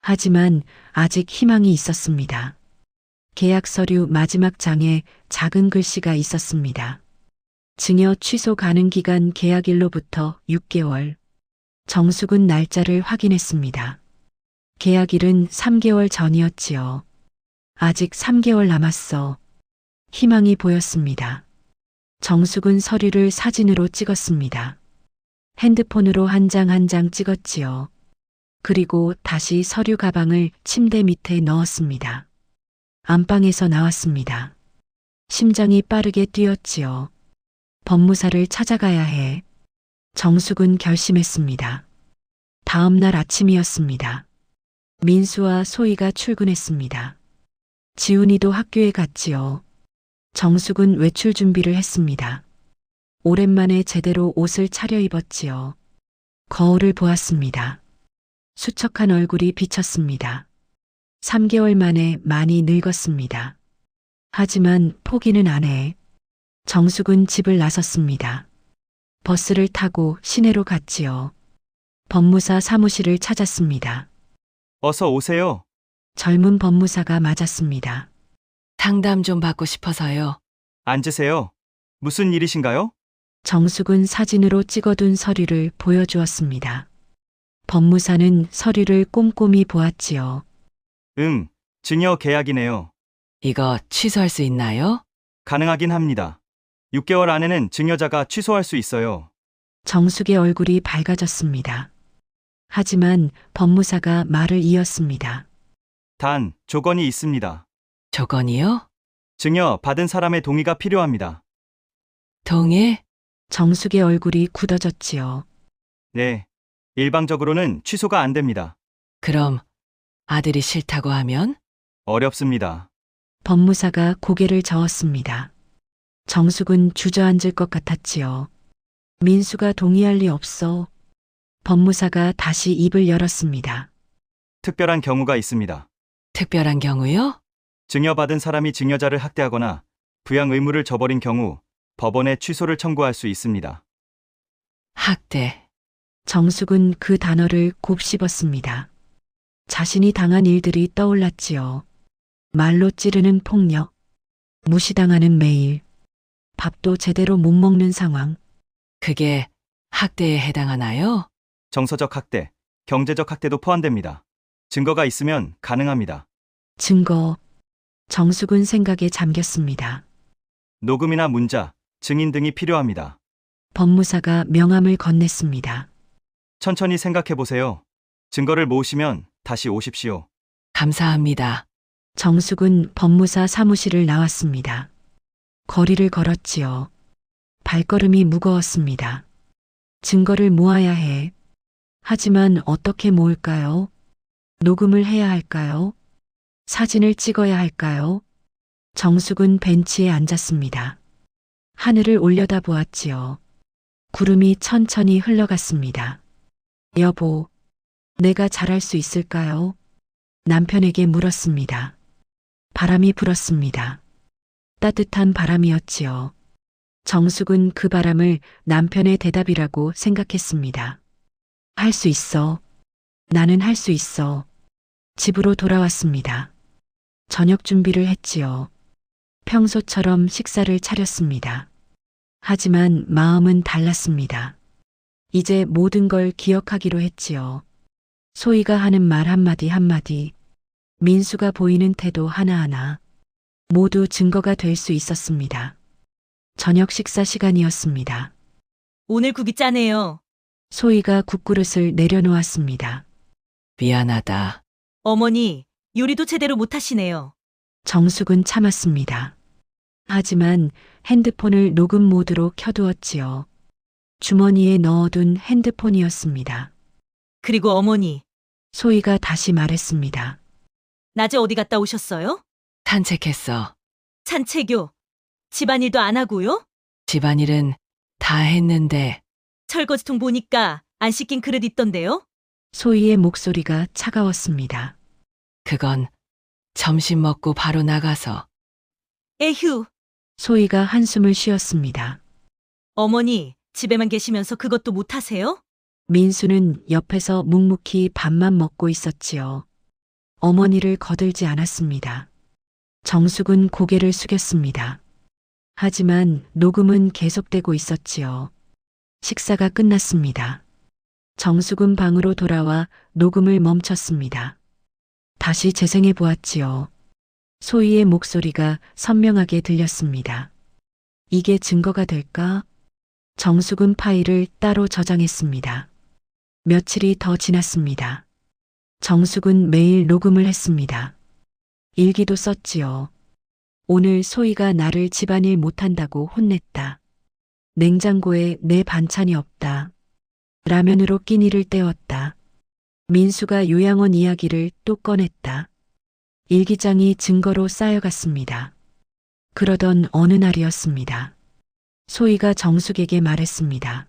하지만 아직 희망이 있었습니다. 계약 서류 마지막 장에 작은 글씨가 있었습니다. 증여 취소 가능 기간 계약일로부터 6개월. 정숙은 날짜를 확인했습니다. 계약일은 3개월 전이었지요. 아직 3개월 남았어. 희망이 보였습니다. 정숙은 서류를 사진으로 찍었습니다. 핸드폰으로 한 장 한 장 찍었지요. 그리고 다시 서류 가방을 침대 밑에 넣었습니다. 안방에서 나왔습니다. 심장이 빠르게 뛰었지요. 법무사를 찾아가야 해. 정숙은 결심했습니다. 다음 날 아침이었습니다. 민수와 소희가 출근했습니다. 지훈이도 학교에 갔지요. 정숙은 외출 준비를 했습니다. 오랜만에 제대로 옷을 차려입었지요. 거울을 보았습니다. 수척한 얼굴이 비쳤습니다. 3개월 만에 많이 늙었습니다. 하지만 포기는 안 해. 정숙은 집을 나섰습니다. 버스를 타고 시내로 갔지요. 법무사 사무실을 찾았습니다. 어서 오세요. 젊은 법무사가 맞았습니다. 상담 좀 받고 싶어서요. 앉으세요. 무슨 일이신가요? 정숙은 사진으로 찍어둔 서류를 보여주었습니다. 법무사는 서류를 꼼꼼히 보았지요. 증여 계약이네요. 이거 취소할 수 있나요? 가능하긴 합니다. 6개월 안에는 증여자가 취소할 수 있어요. 정숙의 얼굴이 밝아졌습니다. 하지만 법무사가 말을 이었습니다. 단, 조건이 있습니다. 조건이요? 증여 받은 사람의 동의가 필요합니다. 동의? 정숙의 얼굴이 굳어졌지요. 네. 일방적으로는 취소가 안 됩니다. 그럼 아들이 싫다고 하면? 어렵습니다. 법무사가 고개를 저었습니다. 정숙은 주저앉을 것 같았지요. 민수가 동의할 리 없어. 법무사가 다시 입을 열었습니다. 특별한 경우가 있습니다. 특별한 경우요? 증여받은 사람이 증여자를 학대하거나 부양 의무를 저버린 경우 법원에 취소를 청구할 수 있습니다. 학대. 정숙은 그 단어를 곱씹었습니다. 자신이 당한 일들이 떠올랐지요. 말로 찌르는 폭력, 무시당하는 매일, 밥도 제대로 못 먹는 상황. 그게 학대에 해당하나요? 정서적 학대, 경제적 학대도 포함됩니다. 증거가 있으면 가능합니다. 증거. 정숙은 생각에 잠겼습니다. 녹음이나 문자, 증인 등이 필요합니다. 법무사가 명함을 건넸습니다. 천천히 생각해 보세요. 증거를 모으시면 다시 오십시오. 감사합니다. 정숙은 법무사 사무실을 나왔습니다. 거리를 걸었지요. 발걸음이 무거웠습니다. 증거를 모아야 해. 하지만 어떻게 모을까요? 녹음을 해야 할까요? 사진을 찍어야 할까요? 정숙은 벤치에 앉았습니다. 하늘을 올려다보았지요. 구름이 천천히 흘러갔습니다. 여보, 내가 잘할 수 있을까요? 남편에게 물었습니다. 바람이 불었습니다. 따뜻한 바람이었지요. 정숙은 그 바람을 남편의 대답이라고 생각했습니다. 할 수 있어. 나는 할 수 있어. 집으로 돌아왔습니다. 저녁 준비를 했지요. 평소처럼 식사를 차렸습니다. 하지만 마음은 달랐습니다. 이제 모든 걸 기억하기로 했지요. 소희가 하는 말 한마디 한마디, 민수가 보이는 태도 하나하나, 모두 증거가 될 수 있었습니다. 저녁 식사 시간이었습니다. 오늘 국이 짜네요. 소희가 국그릇을 내려놓았습니다. 미안하다. 어머니, 요리도 제대로 못하시네요. 정숙은 참았습니다. 하지만 핸드폰을 녹음 모드로 켜두었지요. 주머니에 넣어둔 핸드폰이었습니다. 그리고 어머니, 소희가 다시 말했습니다. 낮에 어디 갔다 오셨어요? 산책했어. 산책요. 집안일도 안 하고요? 집안일은 다 했는데 설거지통 보니까 안 씻긴 그릇 있던데요? 소희의 목소리가 차가웠습니다. 그건 점심 먹고 바로 나가서. 에휴, 소희가 한숨을 쉬었습니다. 어머니, 집에만 계시면서 그것도 못하세요? 민수는 옆에서 묵묵히 밥만 먹고 있었지요. 어머니를 거들지 않았습니다. 정숙은 고개를 숙였습니다. 하지만 녹음은 계속되고 있었지요. 식사가 끝났습니다. 정숙은 방으로 돌아와 녹음을 멈췄습니다. 다시 재생해 보았지요. 소희의 목소리가 선명하게 들렸습니다. 이게 증거가 될까? 정숙은 파일을 따로 저장했습니다. 며칠이 더 지났습니다. 정숙은 매일 녹음을 했습니다. 일기도 썼지요. 오늘 소희가 나를 집안일 못한다고 혼냈다. 냉장고에 내 반찬이 없다. 라면으로 끼니를 때웠다. 민수가 요양원 이야기를 또 꺼냈다. 일기장이 증거로 쌓여갔습니다. 그러던 어느 날이었습니다. 소희가 정숙에게 말했습니다.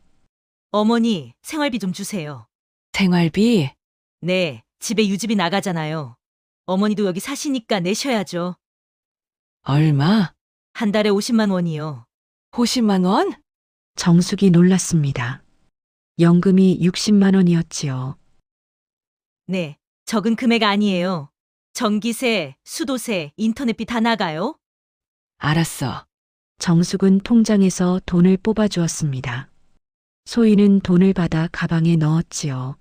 어머니, 생활비 좀 주세요. 생활비 네, 집에 유지비 나가잖아요. 어머니도 여기 사시니까 내셔야죠. 얼마? 한 달에 50만 원이요. 50만 원? 정숙이 놀랐습니다. 연금이 60만 원이었지요. 네, 적은 금액 아니에요. 전기세, 수도세, 인터넷비 다 나가요. 알았어. 정숙은 통장에서 돈을 뽑아주었습니다. 소희는 돈을 받아 가방에 넣었지요.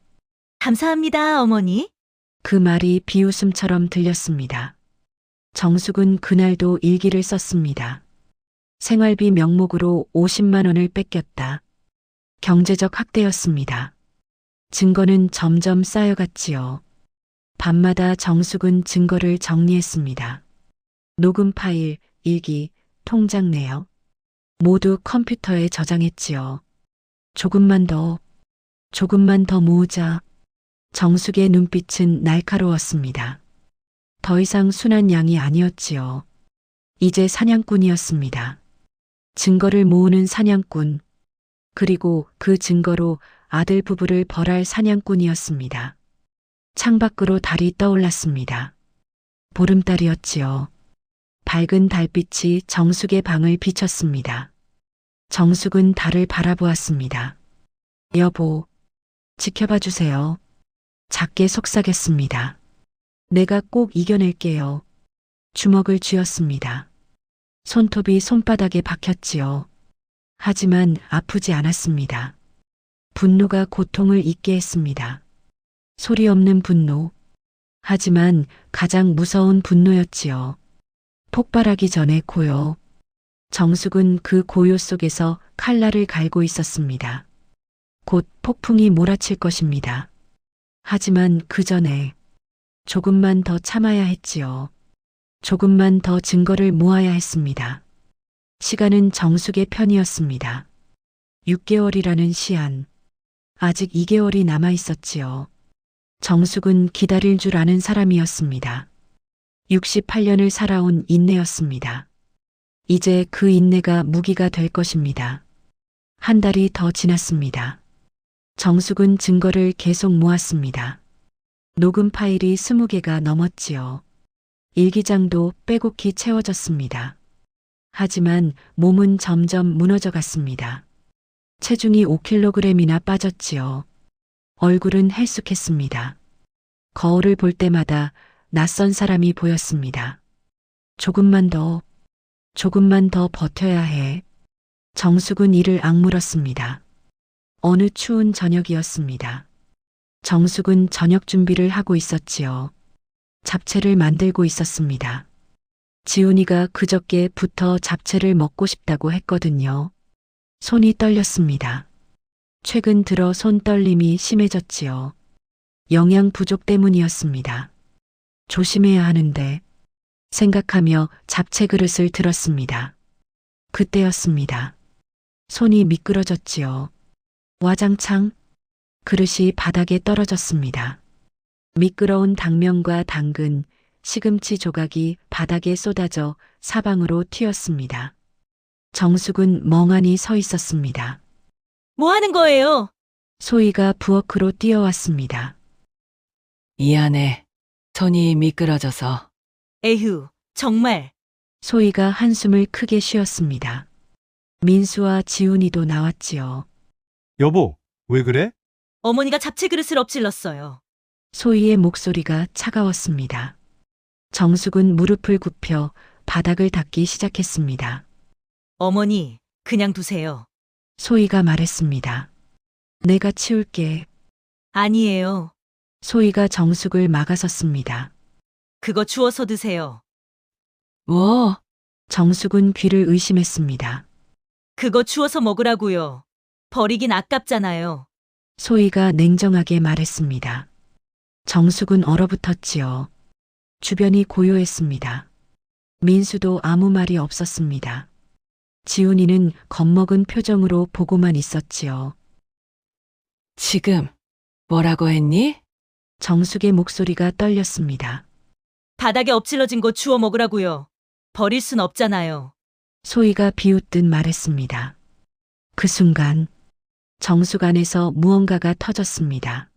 감사합니다, 어머니. 그 말이 비웃음처럼 들렸습니다. 정숙은 그날도 일기를 썼습니다. 생활비 명목으로 50만 원을 뺏겼다. 경제적 학대였습니다. 증거는 점점 쌓여갔지요. 밤마다 정숙은 증거를 정리했습니다. 녹음 파일, 일기, 통장 내역 모두 컴퓨터에 저장했지요. 조금만 더 모으자. 정숙의 눈빛은 날카로웠습니다. 더 이상 순한 양이 아니었지요. 이제 사냥꾼이었습니다. 증거를 모으는 사냥꾼. 그리고 그 증거로 아들 부부를 벌할 사냥꾼이었습니다. 창밖으로 달이 떠올랐습니다. 보름달이었지요. 밝은 달빛이 정숙의 방을 비췄습니다. 정숙은 달을 바라보았습니다. 여보, 지켜봐 주세요. 작게 속삭였습니다. 내가 꼭 이겨낼게요. 주먹을 쥐었습니다. 손톱이 손바닥에 박혔지요. 하지만 아프지 않았습니다. 분노가 고통을 잊게 했습니다. 소리 없는 분노. 하지만 가장 무서운 분노였지요. 폭발하기 전에 고요. 정숙은 그 고요 속에서 칼날을 갈고 있었습니다. 곧 폭풍이 몰아칠 것입니다. 하지만 그 전에 조금만 더 참아야 했지요. 조금만 더 증거를 모아야 했습니다. 시간은 정숙의 편이었습니다. 6개월이라는 시한. 아직 2개월이 남아 있었지요. 정숙은 기다릴 줄 아는 사람이었습니다. 68년을 살아온 인내였습니다. 이제 그 인내가 무기가 될 것입니다. 한 달이 더 지났습니다. 정숙은 증거를 계속 모았습니다. 녹음 파일이 20개가 넘었지요. 일기장도 빼곡히 채워졌습니다. 하지만 몸은 점점 무너져 갔습니다. 체중이 5kg이나 빠졌지요. 얼굴은 헬쑥했습니다. 거울을 볼 때마다 낯선 사람이 보였습니다. 조금만 더 버텨야 해. 정숙은 이를 악물었습니다. 어느 추운 저녁이었습니다. 정숙은 저녁 준비를 하고 있었지요. 잡채를 만들고 있었습니다. 지훈이가 그저께부터 잡채를 먹고 싶다고 했거든요. 손이 떨렸습니다. 최근 들어 손 떨림이 심해졌지요. 영양 부족 때문이었습니다. 조심해야 하는데 생각하며 잡채 그릇을 들었습니다. 그때였습니다. 손이 미끄러졌지요. 와장창 그릇이 바닥에 떨어졌습니다. 미끄러운 당면과 당근, 시금치 조각이 바닥에 쏟아져 사방으로 튀었습니다. 정숙은 멍하니 서 있었습니다. 뭐 하는 거예요? 소희가 부엌으로 뛰어왔습니다. 미안해. 손이 미끄러져서. 에휴, 정말. 소희가 한숨을 크게 쉬었습니다. 민수와 지훈이도 나왔지요. 여보, 왜 그래? 어머니가 잡채 그릇을 엎질렀어요. 소희의 목소리가 차가웠습니다. 정숙은 무릎을 굽혀 바닥을 닦기 시작했습니다. 어머니, 그냥 두세요. 소희가 말했습니다. 내가 치울게. 아니에요. 소희가 정숙을 막아섰습니다. 그거 주워서 드세요. 뭐? 정숙은 귀를 의심했습니다. 그거 주워서 먹으라고요. 버리긴 아깝잖아요. 소희가 냉정하게 말했습니다. 정숙은 얼어붙었지요. 주변이 고요했습니다. 민수도 아무 말이 없었습니다. 지훈이는 겁먹은 표정으로 보고만 있었지요. 지금 뭐라고 했니? 정숙의 목소리가 떨렸습니다. 바닥에 엎질러진 거 주워 먹으라고요. 버릴 순 없잖아요. 소희가 비웃듯 말했습니다. 그 순간 정숙 안에서 무언가가 터졌습니다.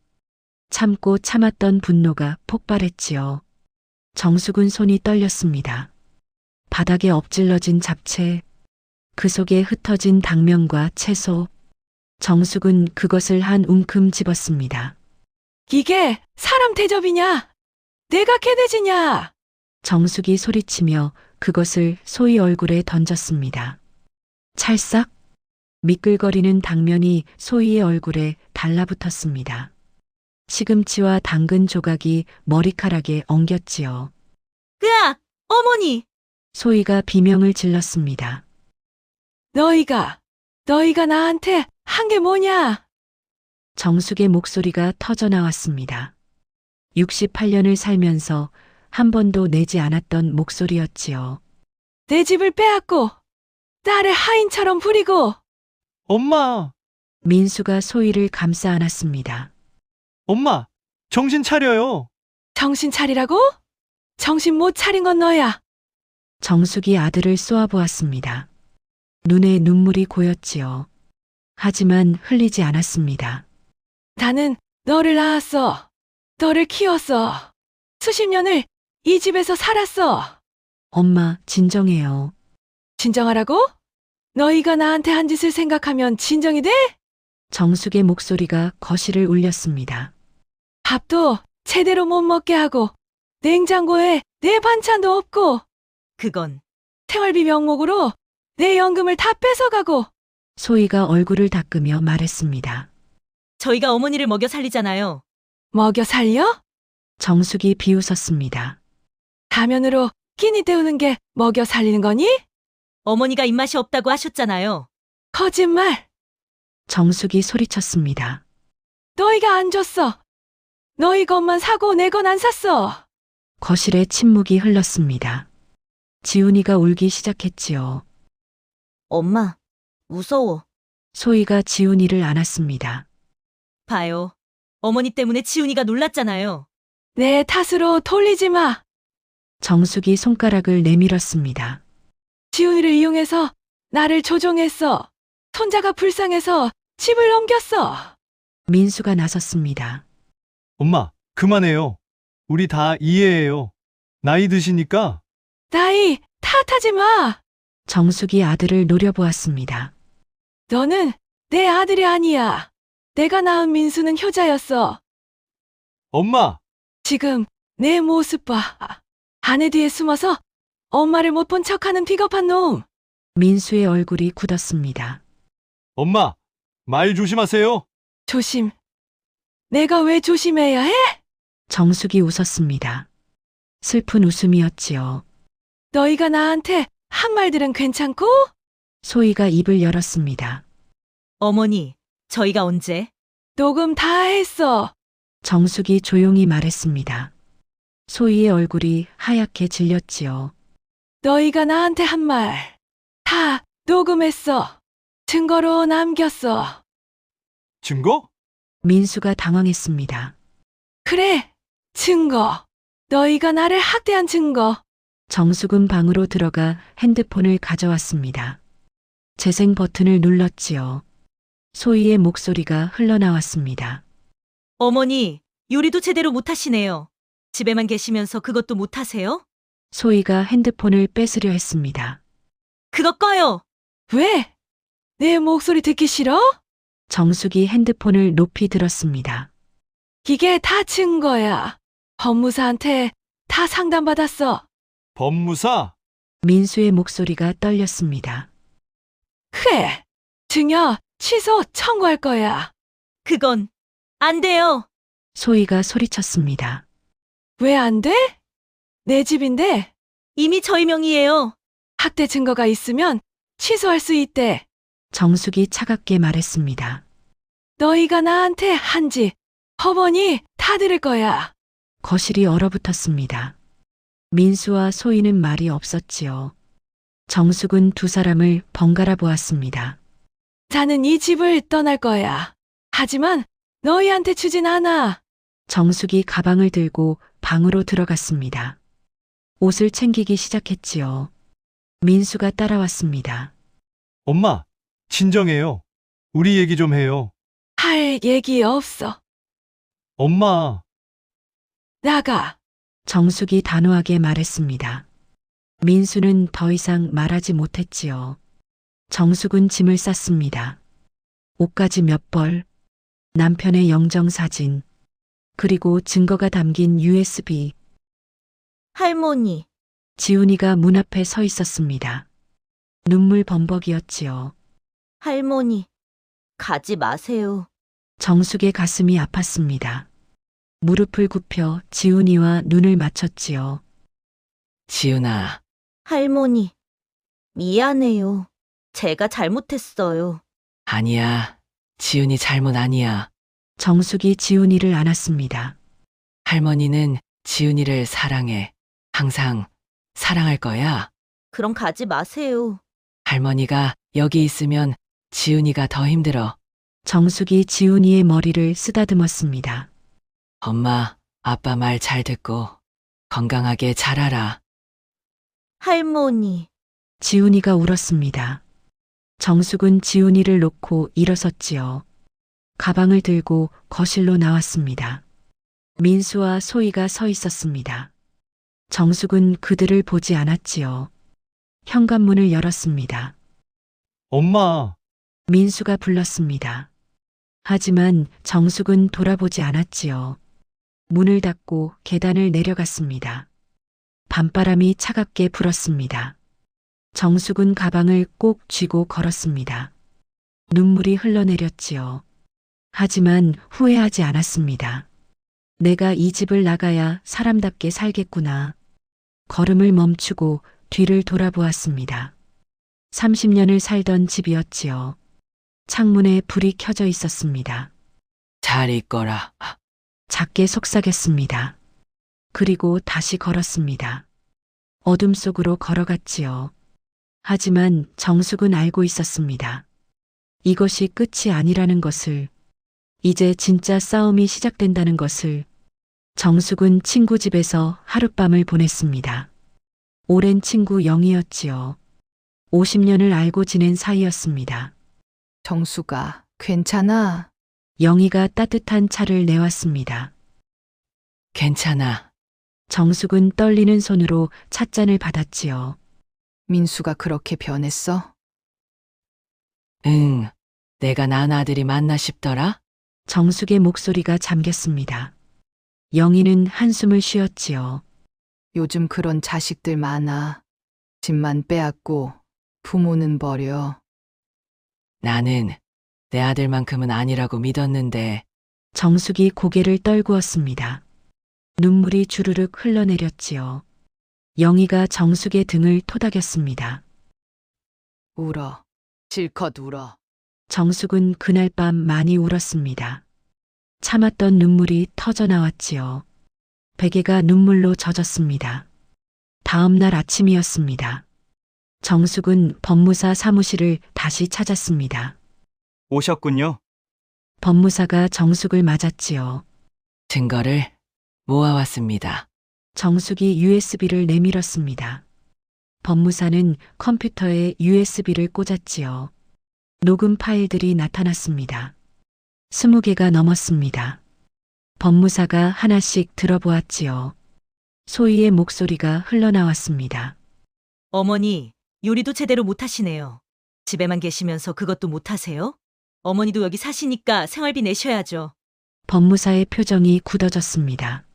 참고 참았던 분노가 폭발했지요. 정숙은 손이 떨렸습니다. 바닥에 엎질러진 잡채, 그 속에 흩어진 당면과 채소. 정숙은 그것을 한 움큼 집었습니다. 이게 사람 대접이냐? 내가 개돼지냐? 정숙이 소리치며 그것을 소희 얼굴에 던졌습니다. 찰싹 미끌거리는 당면이 소희의 얼굴에 달라붙었습니다. 시금치와 당근 조각이 머리카락에 엉겼지요. 으악! 어머니! 소희가 비명을 질렀습니다. 너희가 나한테 한 게 뭐냐? 정숙의 목소리가 터져 나왔습니다. 68년을 살면서 한 번도 내지 않았던 목소리였지요. 내 집을 빼앗고 딸을 하인처럼 부리고 엄마! 민수가 소희를 감싸 안았습니다. 엄마! 정신 차려요! 정신 차리라고? 정신 못 차린 건 너야. 정숙이 아들을 쏘아보았습니다. 눈에 눈물이 고였지요. 하지만 흘리지 않았습니다. 나는 너를 낳았어. 너를 키웠어. 수십 년을 이 집에서 살았어. 엄마, 진정해요. 진정하라고? 너희가 나한테 한 짓을 생각하면 진정이 돼? 정숙의 목소리가 거실을 울렸습니다. 밥도 제대로 못 먹게 하고 냉장고에 내 반찬도 없고 그건 생활비 명목으로 내 연금을 다 뺏어가고 소희가 얼굴을 닦으며 말했습니다. 저희가 어머니를 먹여 살리잖아요. 먹여 살려? 정숙이 비웃었습니다. 가면으로 끼니 때우는 게 먹여 살리는 거니? 어머니가 입맛이 없다고 하셨잖아요. 거짓말. 정숙이 소리쳤습니다. 너희가 안 줬어. 너희 것만 사고 내 건 안 샀어. 거실에 침묵이 흘렀습니다. 지훈이가 울기 시작했지요. 엄마, 무서워. 소희가 지훈이를 안았습니다. 봐요. 어머니 때문에 지훈이가 놀랐잖아요. 내 탓으로 돌리지 마. 정숙이 손가락을 내밀었습니다. 지훈이를 이용해서 나를 조종했어. 손자가 불쌍해서 집을 넘겼어. 민수가 나섰습니다. 엄마, 그만해요. 우리 다 이해해요. 나이 드시니까. 나이 탓하지 마. 정숙이 아들을 노려보았습니다. 너는 내 아들이 아니야. 내가 낳은 민수는 효자였어. 엄마, 지금 내 모습 봐. 아내 뒤에 숨어서 엄마를 못 본 척하는 비겁한 놈. 민수의 얼굴이 굳었습니다. 엄마, 말 조심하세요. 조심. 내가 왜 조심해야 해? 정숙이 웃었습니다. 슬픈 웃음이었지요. 너희가 나한테 한 말들은 괜찮고? 소희가 입을 열었습니다. 어머니, 저희가 언제? 녹음 다 했어. 정숙이 조용히 말했습니다. 소희의 얼굴이 하얗게 질렸지요. 너희가 나한테 한 말 다 녹음했어. 증거로 남겼어. 증거? 민수가 당황했습니다. 그래, 증거. 너희가 나를 학대한 증거. 정숙은 방으로 들어가 핸드폰을 가져왔습니다. 재생 버튼을 눌렀지요. 소희의 목소리가 흘러나왔습니다. 어머니, 요리도 제대로 못하시네요. 집에만 계시면서 그것도 못하세요? 소희가 핸드폰을 뺏으려 했습니다. 그거 꺼요! 왜? 내 목소리 듣기 싫어? 정숙이 핸드폰을 높이 들었습니다. 이게 다 증거야. 법무사한테 다 상담받았어. 법무사? 민수의 목소리가 떨렸습니다. 그래. 증여 취소 청구할 거야. 그건 안 돼요. 소희가 소리쳤습니다. 왜 안 돼? 내 집인데 이미 저희 명의예요. 학대 증거가 있으면 취소할 수 있대. 정숙이 차갑게 말했습니다. 너희가 나한테 한지 법원이 다 들을 거야. 거실이 얼어붙었습니다. 민수와 소희는 말이 없었지요. 정숙은 두 사람을 번갈아 보았습니다. 나는 이 집을 떠날 거야. 하지만 너희한테 주진 않아. 정숙이 가방을 들고 방으로 들어갔습니다. 옷을 챙기기 시작했지요. 민수가 따라왔습니다. 엄마, 진정해요. 우리 얘기 좀 해요. 할 얘기 없어. 엄마, 나가. 정숙이 단호하게 말했습니다. 민수는 더 이상 말하지 못했지요. 정숙은 짐을 쌌습니다. 옷까지 몇 벌, 남편의 영정사진, 그리고 증거가 담긴 USB. 할머니, 지훈이가 문 앞에 서 있었습니다. 눈물 범벅이었지요. 할머니, 가지 마세요. 정숙의 가슴이 아팠습니다. 무릎을 굽혀 지훈이와 눈을 맞췄지요. 지훈아. 할머니, 미안해요. 제가 잘못했어요. 아니야. 지훈이 잘못 아니야. 정숙이 지훈이를 안았습니다. 할머니는 지훈이를 사랑해. 항상 사랑할 거야. 그럼 가지 마세요. 할머니가 여기 있으면 지훈이가 더 힘들어. 정숙이 지훈이의 머리를 쓰다듬었습니다. 엄마, 아빠 말 잘 듣고 건강하게 자라라. 할머니, 지훈이가 울었습니다. 정숙은 지훈이를 놓고 일어섰지요. 가방을 들고 거실로 나왔습니다. 민수와 소희가 서 있었습니다. 정숙은 그들을 보지 않았지요. 현관문을 열었습니다. 엄마, 민수가 불렀습니다. 하지만 정숙은 돌아보지 않았지요. 문을 닫고 계단을 내려갔습니다. 밤바람이 차갑게 불었습니다. 정숙은 가방을 꼭 쥐고 걸었습니다. 눈물이 흘러내렸지요. 하지만 후회하지 않았습니다. 내가 이 집을 나가야 사람답게 살겠구나. 걸음을 멈추고 뒤를 돌아보았습니다. 30년을 살던 집이었지요. 창문에 불이 켜져 있었습니다. 잘 있거라. 작게 속삭였습니다. 그리고 다시 걸었습니다. 어둠 속으로 걸어갔지요. 하지만 정숙은 알고 있었습니다. 이것이 끝이 아니라는 것을, 이제 진짜 싸움이 시작된다는 것을. 정숙은 친구 집에서 하룻밤을 보냈습니다. 오랜 친구 영희였지요. 50년을 알고 지낸 사이였습니다. 정수가 괜찮아? 영희가 따뜻한 차를 내왔습니다. 괜찮아. 정숙은 떨리는 손으로 찻잔을 받았지요. 민수가 그렇게 변했어? 응. 내가 난 아들이 맞나 싶더라? 정숙의 목소리가 잠겼습니다. 영희는 한숨을 쉬었지요. 요즘 그런 자식들 많아. 집만 빼앗고 부모는 버려. 나는 내 아들만큼은 아니라고 믿었는데. 정숙이 고개를 떨구었습니다. 눈물이 주르륵 흘러내렸지요. 영희가 정숙의 등을 토닥였습니다. 울어. 실컷 울어. 정숙은 그날 밤 많이 울었습니다. 참았던 눈물이 터져 나왔지요. 베개가 눈물로 젖었습니다. 다음 날 아침이었습니다. 정숙은 법무사 사무실을 다시 찾았습니다. 오셨군요. 법무사가 정숙을 맞았지요. 증거를 모아왔습니다. 정숙이 USB를 내밀었습니다. 법무사는 컴퓨터에 USB를 꽂았지요. 녹음 파일들이 나타났습니다. 20개가 넘었습니다. 법무사가 하나씩 들어보았지요. 소희의 목소리가 흘러나왔습니다. 어머니, 요리도 제대로 못하시네요. 집에만 계시면서 그것도 못하세요? 어머니도 여기 사시니까 생활비 내셔야죠. 법무사의 표정이 굳어졌습니다.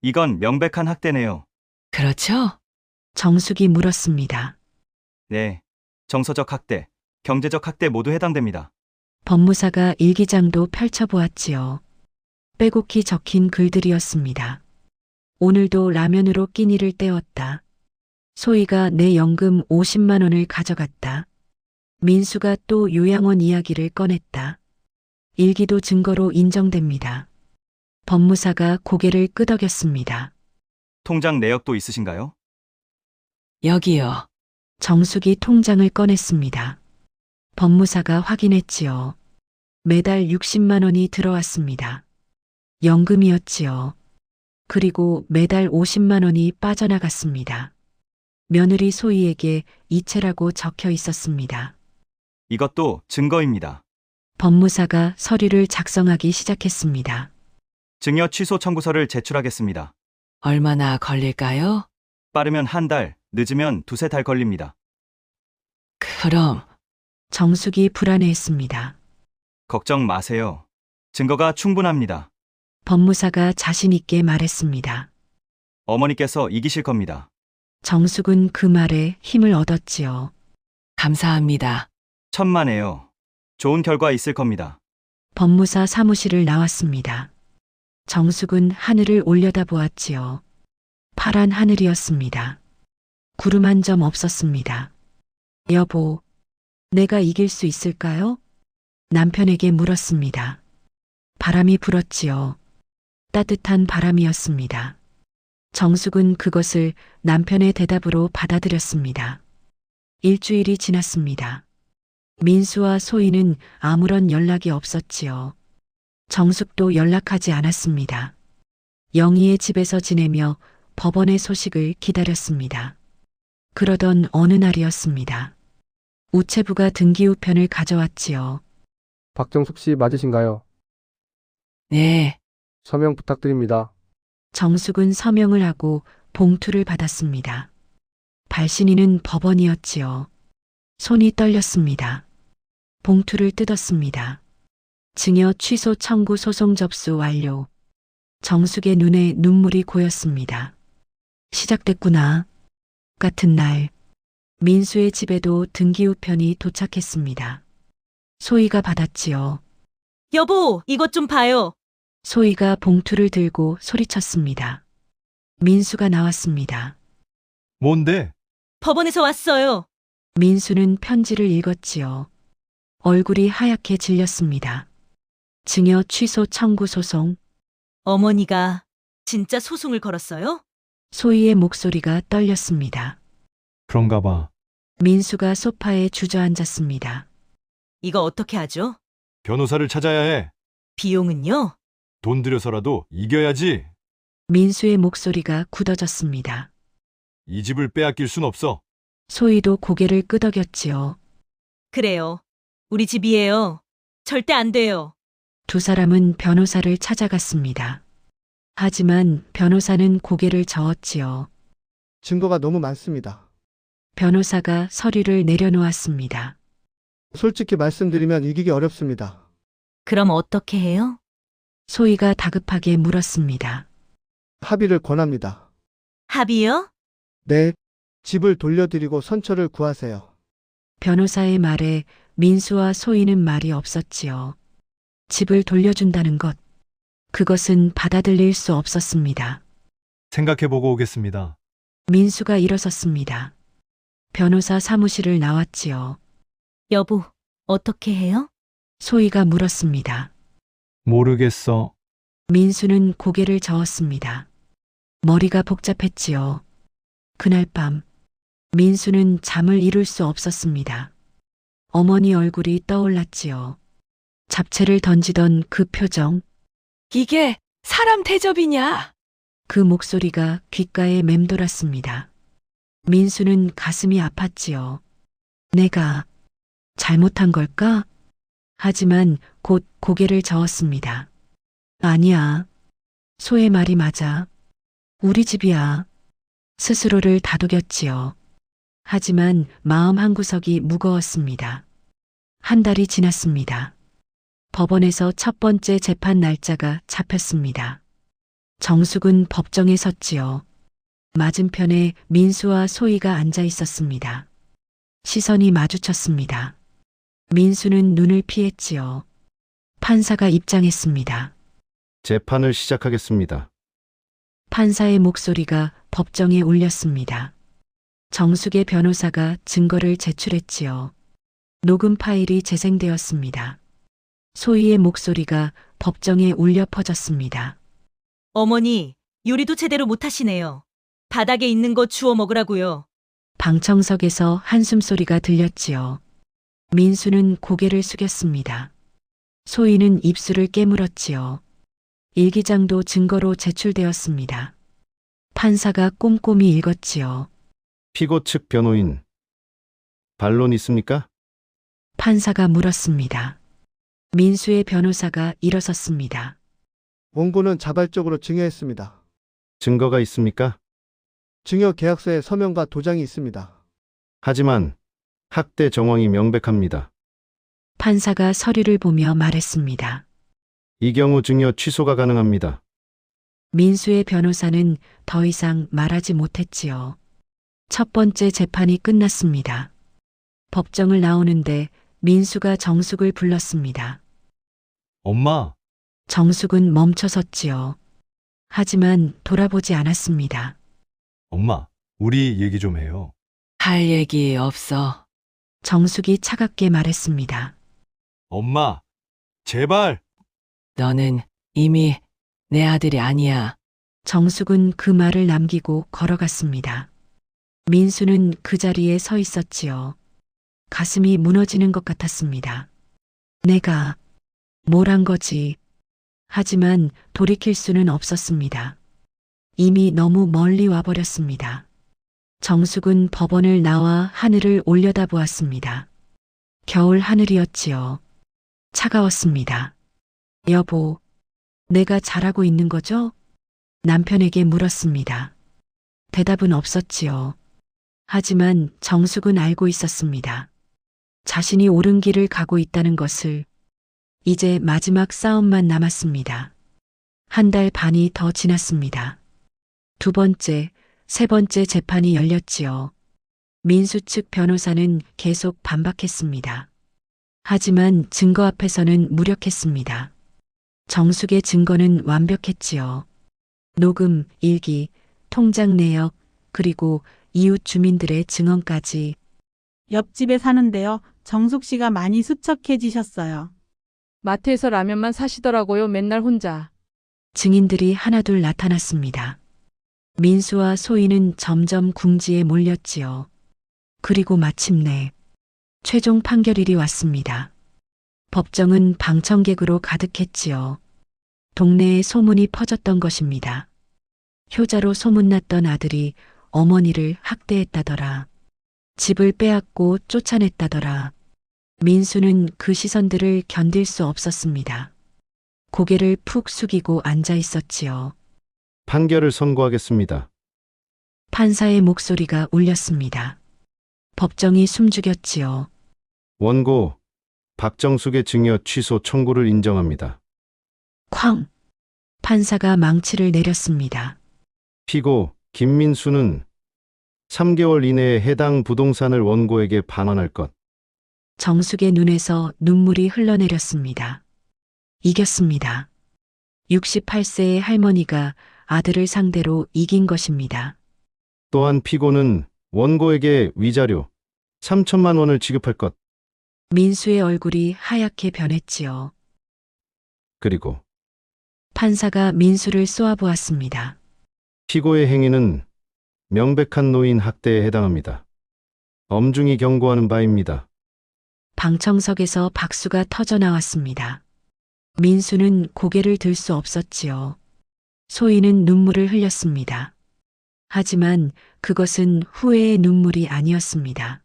이건 명백한 학대네요. 그렇죠? 정숙이 물었습니다. 네. 정서적 학대, 경제적 학대 모두 해당됩니다. 법무사가 일기장도 펼쳐보았지요. 빼곡히 적힌 글들이었습니다. 오늘도 라면으로 끼니를 때웠다. 소희가 내 연금 50만 원을 가져갔다. 민수가 또 요양원 이야기를 꺼냈다. 일기도 증거로 인정됩니다. 법무사가 고개를 끄덕였습니다. 통장 내역도 있으신가요? 여기요. 정숙이 통장을 꺼냈습니다. 법무사가 확인했지요. 매달 60만 원이 들어왔습니다. 연금이었지요. 그리고 매달 50만 원이 빠져나갔습니다. 며느리 소희에게 이체라고 적혀 있었습니다. 이것도 증거입니다. 법무사가 서류를 작성하기 시작했습니다. 증여 취소 청구서를 제출하겠습니다. 얼마나 걸릴까요? 빠르면 한 달, 늦으면 두세 달 걸립니다. 그럼 정숙이 불안해했습니다. 걱정 마세요. 증거가 충분합니다. 법무사가 자신 있게 말했습니다. 어머니께서 이기실 겁니다. 정숙은 그 말에 힘을 얻었지요. 감사합니다. 천만에요. 좋은 결과 있을 겁니다. 법무사 사무실을 나왔습니다. 정숙은 하늘을 올려다보았지요. 파란 하늘이었습니다. 구름 한 점 없었습니다. 여보, 내가 이길 수 있을까요? 남편에게 물었습니다. 바람이 불었지요. 따뜻한 바람이었습니다. 정숙은 그것을 남편의 대답으로 받아들였습니다. 일주일이 지났습니다. 민수와 소희는 아무런 연락이 없었지요. 정숙도 연락하지 않았습니다. 영희의 집에서 지내며 법원의 소식을 기다렸습니다. 그러던 어느 날이었습니다. 우체부가 등기우편을 가져왔지요. 박정숙 씨 맞으신가요? 네. 서명 부탁드립니다. 정숙은 서명을 하고 봉투를 받았습니다. 발신인은 법원이었지요. 손이 떨렸습니다. 봉투를 뜯었습니다. 증여 취소 청구 소송 접수 완료. 정숙의 눈에 눈물이 고였습니다. 시작됐구나. 같은 날, 민수의 집에도 등기우편이 도착했습니다. 소희가 받았지요. 여보, 이것 좀 봐요. 소희가 봉투를 들고 소리쳤습니다. 민수가 나왔습니다. 뭔데? 법원에서 왔어요. 민수는 편지를 읽었지요. 얼굴이 하얗게 질렸습니다. 증여 취소 청구 소송. 어머니가 진짜 소송을 걸었어요? 소희의 목소리가 떨렸습니다. 그런가 봐. 민수가 소파에 주저앉았습니다. 이거 어떻게 하죠? 변호사를 찾아야 해. 비용은요? 돈 들여서라도 이겨야지. 민수의 목소리가 굳어졌습니다. 이 집을 빼앗길 순 없어. 소희도 고개를 끄덕였지요. 그래요. 우리 집이에요. 절대 안 돼요. 두 사람은 변호사를 찾아갔습니다. 하지만 변호사는 고개를 저었지요. 증거가 너무 많습니다. 변호사가 서류를 내려놓았습니다. 솔직히 말씀드리면 이기기 어렵습니다. 그럼 어떻게 해요? 소희가 다급하게 물었습니다. 합의를 권합니다. 합의요? 네, 집을 돌려드리고 선처를 구하세요. 변호사의 말에 민수와 소희는 말이 없었지요. 집을 돌려준다는 것, 그것은 받아들일 수 없었습니다. 생각해보고 오겠습니다. 민수가 일어섰습니다. 변호사 사무실을 나왔지요. 여보, 어떻게 해요? 소희가 물었습니다. 모르겠어. 민수는 고개를 저었습니다. 머리가 복잡했지요. 그날 밤, 민수는 잠을 이룰 수 없었습니다. 어머니 얼굴이 떠올랐지요. 잡채를 던지던 그 표정, 이게 사람 대접이냐? 그 목소리가 귓가에 맴돌았습니다. 민수는 가슴이 아팠지요. 내가 잘못한 걸까? 하지만 곧 고개를 저었습니다. 아니야. 소의 말이 맞아. 우리 집이야. 스스로를 다독였지요. 하지만 마음 한구석이 무거웠습니다. 한 달이 지났습니다. 법원에서 첫 번째 재판 날짜가 잡혔습니다. 정숙은 법정에 섰지요. 맞은편에 민수와 소희가 앉아 있었습니다. 시선이 마주쳤습니다. 민수는 눈을 피했지요. 판사가 입장했습니다. 재판을 시작하겠습니다. 판사의 목소리가 법정에 울렸습니다. 정숙의 변호사가 증거를 제출했지요. 녹음 파일이 재생되었습니다. 소희의 목소리가 법정에 울려 퍼졌습니다. 어머니, 요리도 제대로 못하시네요. 바닥에 있는 거 주워 먹으라고요. 방청석에서 한숨소리가 들렸지요. 민수는 고개를 숙였습니다. 소희는 입술을 깨물었지요. 일기장도 증거로 제출되었습니다. 판사가 꼼꼼히 읽었지요. 피고 측 변호인, 반론 있습니까? 판사가 물었습니다. 민수의 변호사가 일어섰습니다. 원고는 자발적으로 증여했습니다. 증거가 있습니까? 증여 계약서에 서명과 도장이 있습니다. 하지만 학대 정황이 명백합니다. 판사가 서류를 보며 말했습니다. 이 경우 증여 취소가 가능합니다. 민수의 변호사는 더 이상 말하지 못했지요. 첫 번째 재판이 끝났습니다. 법정을 나오는데 민수가 정숙을 불렀습니다. 엄마, 정숙은 멈춰섰지요. 하지만 돌아보지 않았습니다. 엄마, 우리 얘기 좀 해요. 할 얘기 없어. 정숙이 차갑게 말했습니다. 엄마, 제발. 너는 이미 내 아들이 아니야. 정숙은 그 말을 남기고 걸어갔습니다. 민수는 그 자리에 서 있었지요. 가슴이 무너지는 것 같았습니다. 내가 뭘 한 거지? 하지만 돌이킬 수는 없었습니다. 이미 너무 멀리 와버렸습니다. 정숙은 법원을 나와 하늘을 올려다보았습니다. 겨울 하늘이었지요. 차가웠습니다. 여보, 내가 잘하고 있는 거죠? 남편에게 물었습니다. 대답은 없었지요. 하지만 정숙은 알고 있었습니다. 자신이 옳은 길을 가고 있다는 것을. 이제 마지막 싸움만 남았습니다. 한 달 반이 더 지났습니다. 두 번째, 세 번째 재판이 열렸지요. 민수 측 변호사는 계속 반박했습니다. 하지만 증거 앞에서는 무력했습니다. 정숙의 증거는 완벽했지요. 녹음, 일기, 통장 내역, 그리고 이웃 주민들의 증언까지. 옆집에 사는데요. 정숙 씨가 많이 수척해지셨어요. 마트에서 라면만 사시더라고요. 맨날 혼자. 증인들이 하나둘 나타났습니다. 민수와 소희는 점점 궁지에 몰렸지요. 그리고 마침내 최종 판결일이 왔습니다. 법정은 방청객으로 가득했지요. 동네에 소문이 퍼졌던 것입니다. 효자로 소문났던 아들이 어머니를 학대했다더라. 집을 빼앗고 쫓아냈다더라. 민수는 그 시선들을 견딜 수 없었습니다. 고개를 푹 숙이고 앉아 있었지요. 판결을 선고하겠습니다. 판사의 목소리가 울렸습니다. 법정이 숨죽였지요. 원고 박정숙의 증여 취소 청구를 인정합니다. 쾅! 판사가 망치를 내렸습니다. 피고 김민수는 3개월 이내에 해당 부동산을 원고에게 반환할 것. 정숙의 눈에서 눈물이 흘러내렸습니다. 이겼습니다. 68세의 할머니가 아들을 상대로 이긴 것입니다. 또한 피고는 원고에게 위자료 3천만 원을 지급할 것. 민수의 얼굴이 하얗게 변했지요. 그리고 판사가 민수를 쏘아보았습니다. 피고의 행위는 명백한 노인 학대에 해당합니다. 엄중히 경고하는 바입니다. 방청석에서 박수가 터져 나왔습니다. 민수는 고개를 들 수 없었지요. 소희는 눈물을 흘렸습니다. 하지만 그것은 후회의 눈물이 아니었습니다.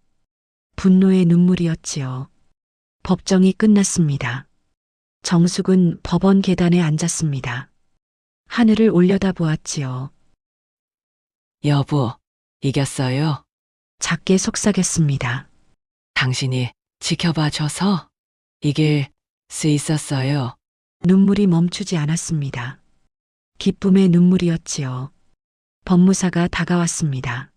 분노의 눈물이었지요. 법정이 끝났습니다. 정숙은 법원 계단에 앉았습니다. 하늘을 올려다보았지요. 여보, 이겼어요. 작게 속삭였습니다. 당신이 지켜봐 줘서 이길 수 있었어요. 눈물이 멈추지 않았습니다. 기쁨의 눈물이었지요. 법무사가 다가왔습니다.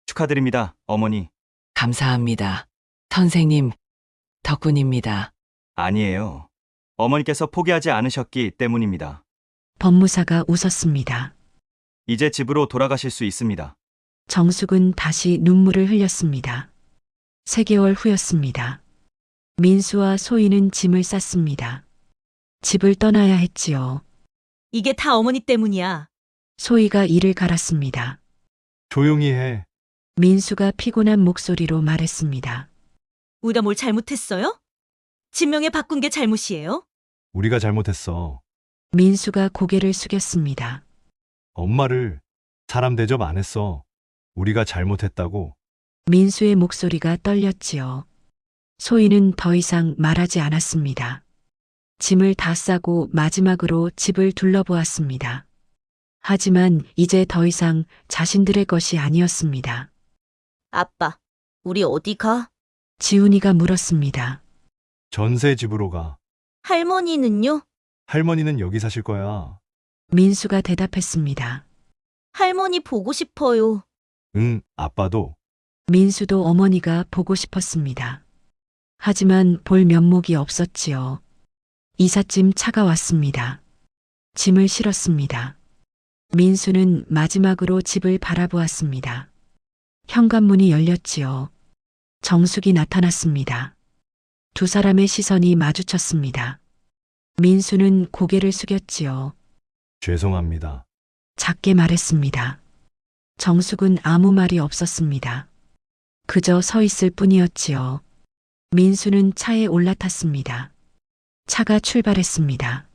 축하드립니다, 어머니. 감사합니다. 선생님, 덕분입니다. 아니에요. 어머니께서 포기하지 않으셨기 때문입니다. 법무사가 웃었습니다. 이제 집으로 돌아가실 수 있습니다. 정숙은 다시 눈물을 흘렸습니다. 3개월 후였습니다. 민수와 소희는 짐을 쌌습니다. 집을 떠나야 했지요. 이게 다 어머니 때문이야. 소희가 이를 갈았습니다. 조용히 해. 민수가 피곤한 목소리로 말했습니다. 우리가 뭘 잘못했어요? 진명에 바꾼 게 잘못이에요? 우리가 잘못했어. 민수가 고개를 숙였습니다. 엄마를 사람 대접 안 했어. 우리가 잘못했다고. 민수의 목소리가 떨렸지요. 소희는 더 이상 말하지 않았습니다. 짐을 다 싸고 마지막으로 집을 둘러보았습니다. 하지만 이제 더 이상 자신들의 것이 아니었습니다. 아빠, 우리 어디 가? 지훈이가 물었습니다. 전세 집으로 가. 할머니는요? 할머니는 여기 사실 거야. 민수가 대답했습니다. 할머니 보고 싶어요. 응, 아빠도. 민수도 어머니가 보고 싶었습니다. 하지만 볼 면목이 없었지요. 이삿짐 차가 왔습니다. 짐을 실었습니다. 민수는 마지막으로 집을 바라보았습니다. 현관문이 열렸지요. 정숙이 나타났습니다. 두 사람의 시선이 마주쳤습니다. 민수는 고개를 숙였지요. 죄송합니다. 작게 말했습니다. 정숙은 아무 말이 없었습니다. 그저 서 있을 뿐이었지요. 민수는 차에 올라탔습니다. 차가 출발했습니다.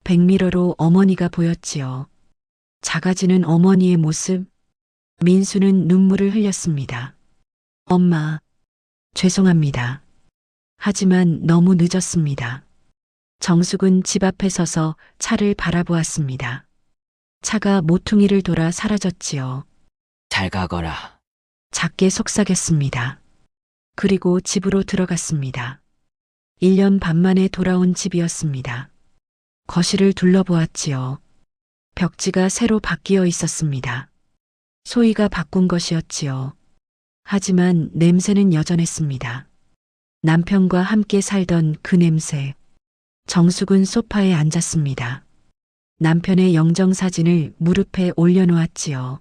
백미러로 어머니가 보였지요. 작아지는 어머니의 모습. 민수는 눈물을 흘렸습니다. 엄마, 죄송합니다. 하지만 너무 늦었습니다. 정숙은 집 앞에 서서 차를 바라보았습니다. 차가 모퉁이를 돌아 사라졌지요. 잘 가거라. 작게 속삭였습니다. 그리고 집으로 들어갔습니다. 1년 반 만에 돌아온 집이었습니다. 거실을 둘러보았지요. 벽지가 새로 바뀌어 있었습니다. 소희가 바꾼 것이었지요. 하지만 냄새는 여전했습니다. 남편과 함께 살던 그 냄새. 정숙은 소파에 앉았습니다. 남편의 영정사진을 무릎에 올려놓았지요.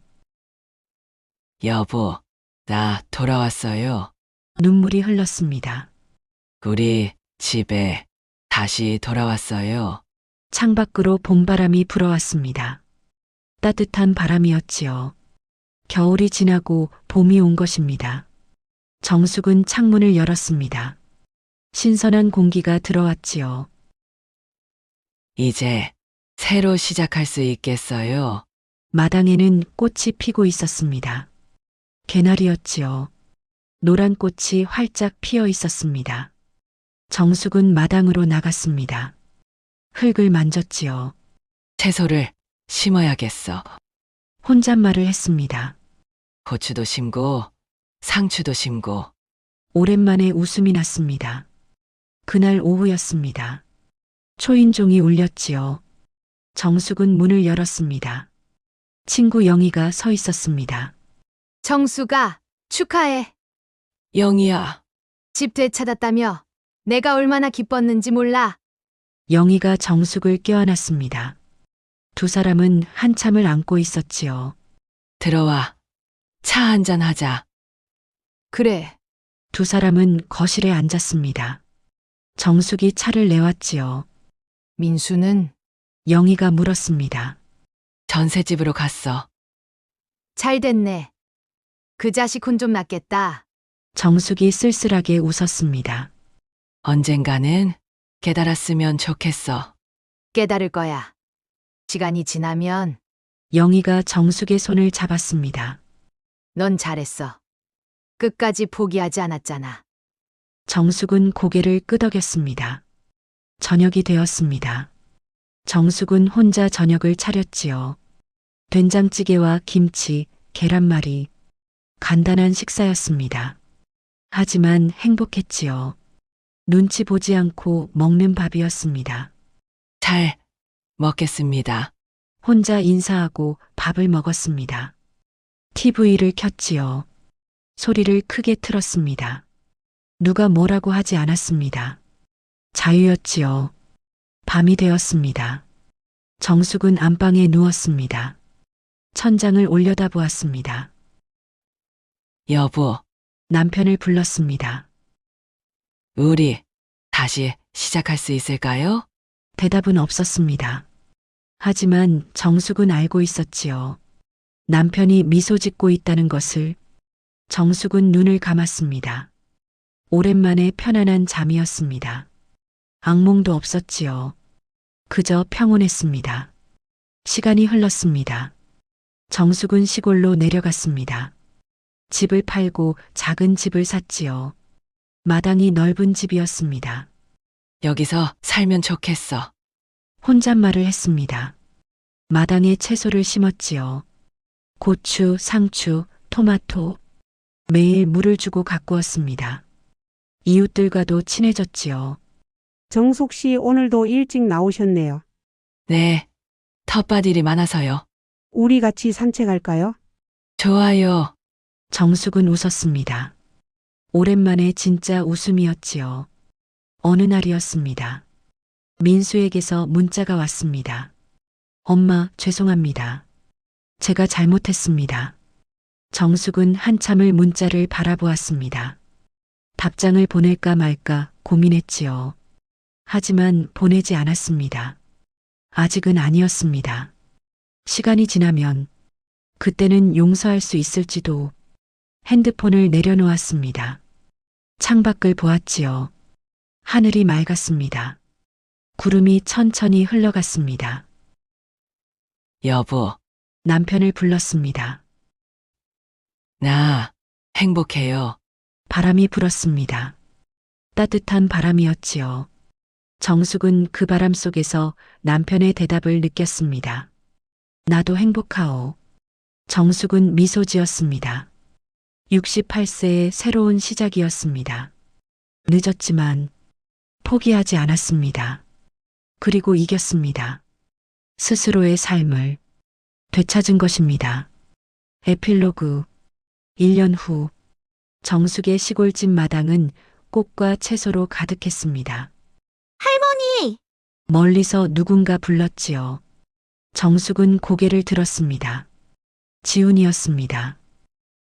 여보, 나 돌아왔어요. 눈물이 흘렀습니다. 우리 집에 다시 돌아왔어요. 창밖으로 봄바람이 불어왔습니다. 따뜻한 바람이었지요. 겨울이 지나고 봄이 온 것입니다. 정숙은 창문을 열었습니다. 신선한 공기가 들어왔지요. 이제 새로 시작할 수 있겠어요. 마당에는 꽃이 피고 있었습니다. 개나리였지요. 노란 꽃이 활짝 피어 있었습니다. 정숙은 마당으로 나갔습니다. 흙을 만졌지요. 채소를 심어야겠어. 혼잣말을 했습니다. 고추도 심고, 상추도 심고. 오랜만에 웃음이 났습니다. 그날 오후였습니다. 초인종이 울렸지요. 정숙은 문을 열었습니다. 친구 영희가 서 있었습니다. 정수가 축하해. 영희야, 집 되찾았다며 내가 얼마나 기뻤는지 몰라. 영희가 정숙을 껴안았습니다. 두 사람은 한참을 안고 있었지요. 들어와. 차 한잔 하자. 그래. 두 사람은 거실에 앉았습니다. 정숙이 차를 내왔지요. 민수는 영희가 물었습니다. 전셋집으로 갔어. 잘 됐네. 그 자식 혼 좀 났겠다. 정숙이 쓸쓸하게 웃었습니다. 언젠가는 깨달았으면 좋겠어. 깨달을 거야. 시간이 지나면 영희가 정숙의 손을 잡았습니다. 넌 잘했어. 끝까지 포기하지 않았잖아. 정숙은 고개를 끄덕였습니다. 저녁이 되었습니다. 정숙은 혼자 저녁을 차렸지요. 된장찌개와 김치, 계란말이. 간단한 식사였습니다. 하지만 행복했지요. 눈치 보지 않고 먹는 밥이었습니다. 잘 먹겠습니다. 혼자 인사하고 밥을 먹었습니다. TV를 켰지요. 소리를 크게 틀었습니다. 누가 뭐라고 하지 않았습니다. 자유였지요. 밤이 되었습니다. 정숙은 안방에 누웠습니다. 천장을 올려다보았습니다. 여보, 남편을 불렀습니다. 우리 다시 시작할 수 있을까요? 대답은 없었습니다. 하지만 정숙은 알고 있었지요. 남편이 미소 짓고 있다는 것을. 정숙은 눈을 감았습니다. 오랜만에 편안한 잠이었습니다. 악몽도 없었지요. 그저 평온했습니다. 시간이 흘렀습니다. 정숙은 시골로 내려갔습니다. 집을 팔고 작은 집을 샀지요. 마당이 넓은 집이었습니다. 여기서 살면 좋겠어. 혼잣말을 했습니다. 마당에 채소를 심었지요. 고추, 상추, 토마토. 매일 물을 주고 가꾸었습니다. 이웃들과도 친해졌지요. 정숙 씨 오늘도 일찍 나오셨네요. 네, 텃밭 일이 많아서요. 우리 같이 산책할까요? 좋아요. 정숙은 웃었습니다. 오랜만에 진짜 웃음이었지요. 어느 날이었습니다. 민수에게서 문자가 왔습니다. 엄마, 죄송합니다. 제가 잘못했습니다. 정숙은 한참을 문자를 바라보았습니다. 답장을 보낼까 말까 고민했지요. 하지만 보내지 않았습니다. 아직은 아니었습니다. 시간이 지나면 그때는 용서할 수 있을지도. 핸드폰을 내려놓았습니다. 창밖을 보았지요. 하늘이 맑았습니다. 구름이 천천히 흘러갔습니다. 여보, 남편을 불렀습니다. 나 행복해요. 바람이 불었습니다. 따뜻한 바람이었지요. 정숙은 그 바람 속에서 남편의 대답을 느꼈습니다. 나도 행복하오. 정숙은 미소 지었습니다. 68세의 새로운 시작이었습니다. 늦었지만 포기하지 않았습니다. 그리고 이겼습니다. 스스로의 삶을 되찾은 것입니다. 에필로그 1년 후 정숙의 시골집 마당은 꽃과 채소로 가득했습니다. 할머니! 멀리서 누군가 불렀지요. 정숙은 고개를 들었습니다. 지훈이었습니다.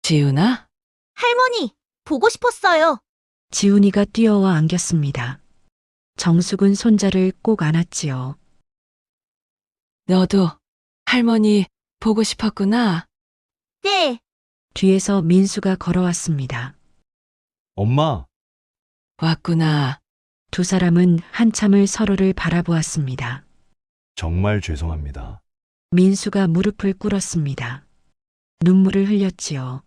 지훈아? 할머니! 보고 싶었어요. 지훈이가 뛰어와 안겼습니다. 정숙은 손자를 꼭 안았지요. 너도 할머니 보고 싶었구나. 네. 뒤에서 민수가 걸어왔습니다. 엄마, 왔구나. 두 사람은 한참을 서로를 바라보았습니다. 정말 죄송합니다. 민수가 무릎을 꿇었습니다. 눈물을 흘렸지요.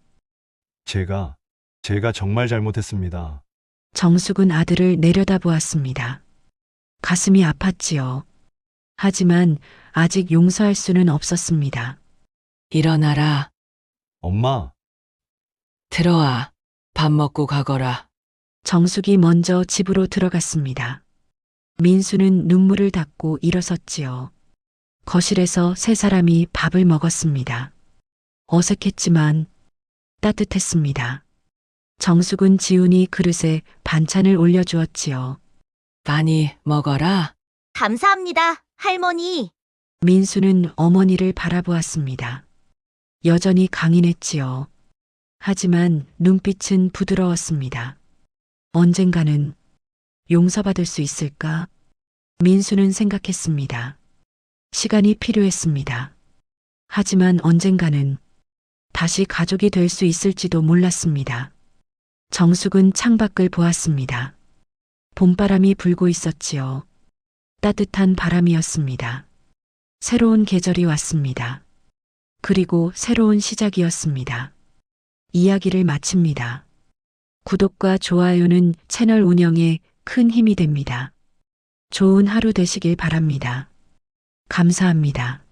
제가 정말 잘못했습니다. 정숙은 아들을 내려다보았습니다. 가슴이 아팠지요. 하지만 아직 용서할 수는 없었습니다. 일어나라. 엄마, 들어와. 밥 먹고 가거라. 정숙이 먼저 집으로 들어갔습니다. 민수는 눈물을 닦고 일어섰지요. 거실에서 세 사람이 밥을 먹었습니다. 어색했지만 따뜻했습니다. 정숙은 지훈이 그릇에 반찬을 올려주었지요. 많이 먹어라. 감사합니다, 할머니. 민수는 어머니를 바라보았습니다. 여전히 강인했지요. 하지만 눈빛은 부드러웠습니다. 언젠가는 용서받을 수 있을까? 민수는 생각했습니다. 시간이 필요했습니다. 하지만 언젠가는 다시 가족이 될 수 있을지도 몰랐습니다. 정숙은 창밖을 보았습니다. 봄바람이 불고 있었지요. 따뜻한 바람이었습니다. 새로운 계절이 왔습니다. 그리고 새로운 시작이었습니다. 이야기를 마칩니다. 구독과 좋아요는 채널 운영에 큰 힘이 됩니다. 좋은 하루 되시길 바랍니다. 감사합니다.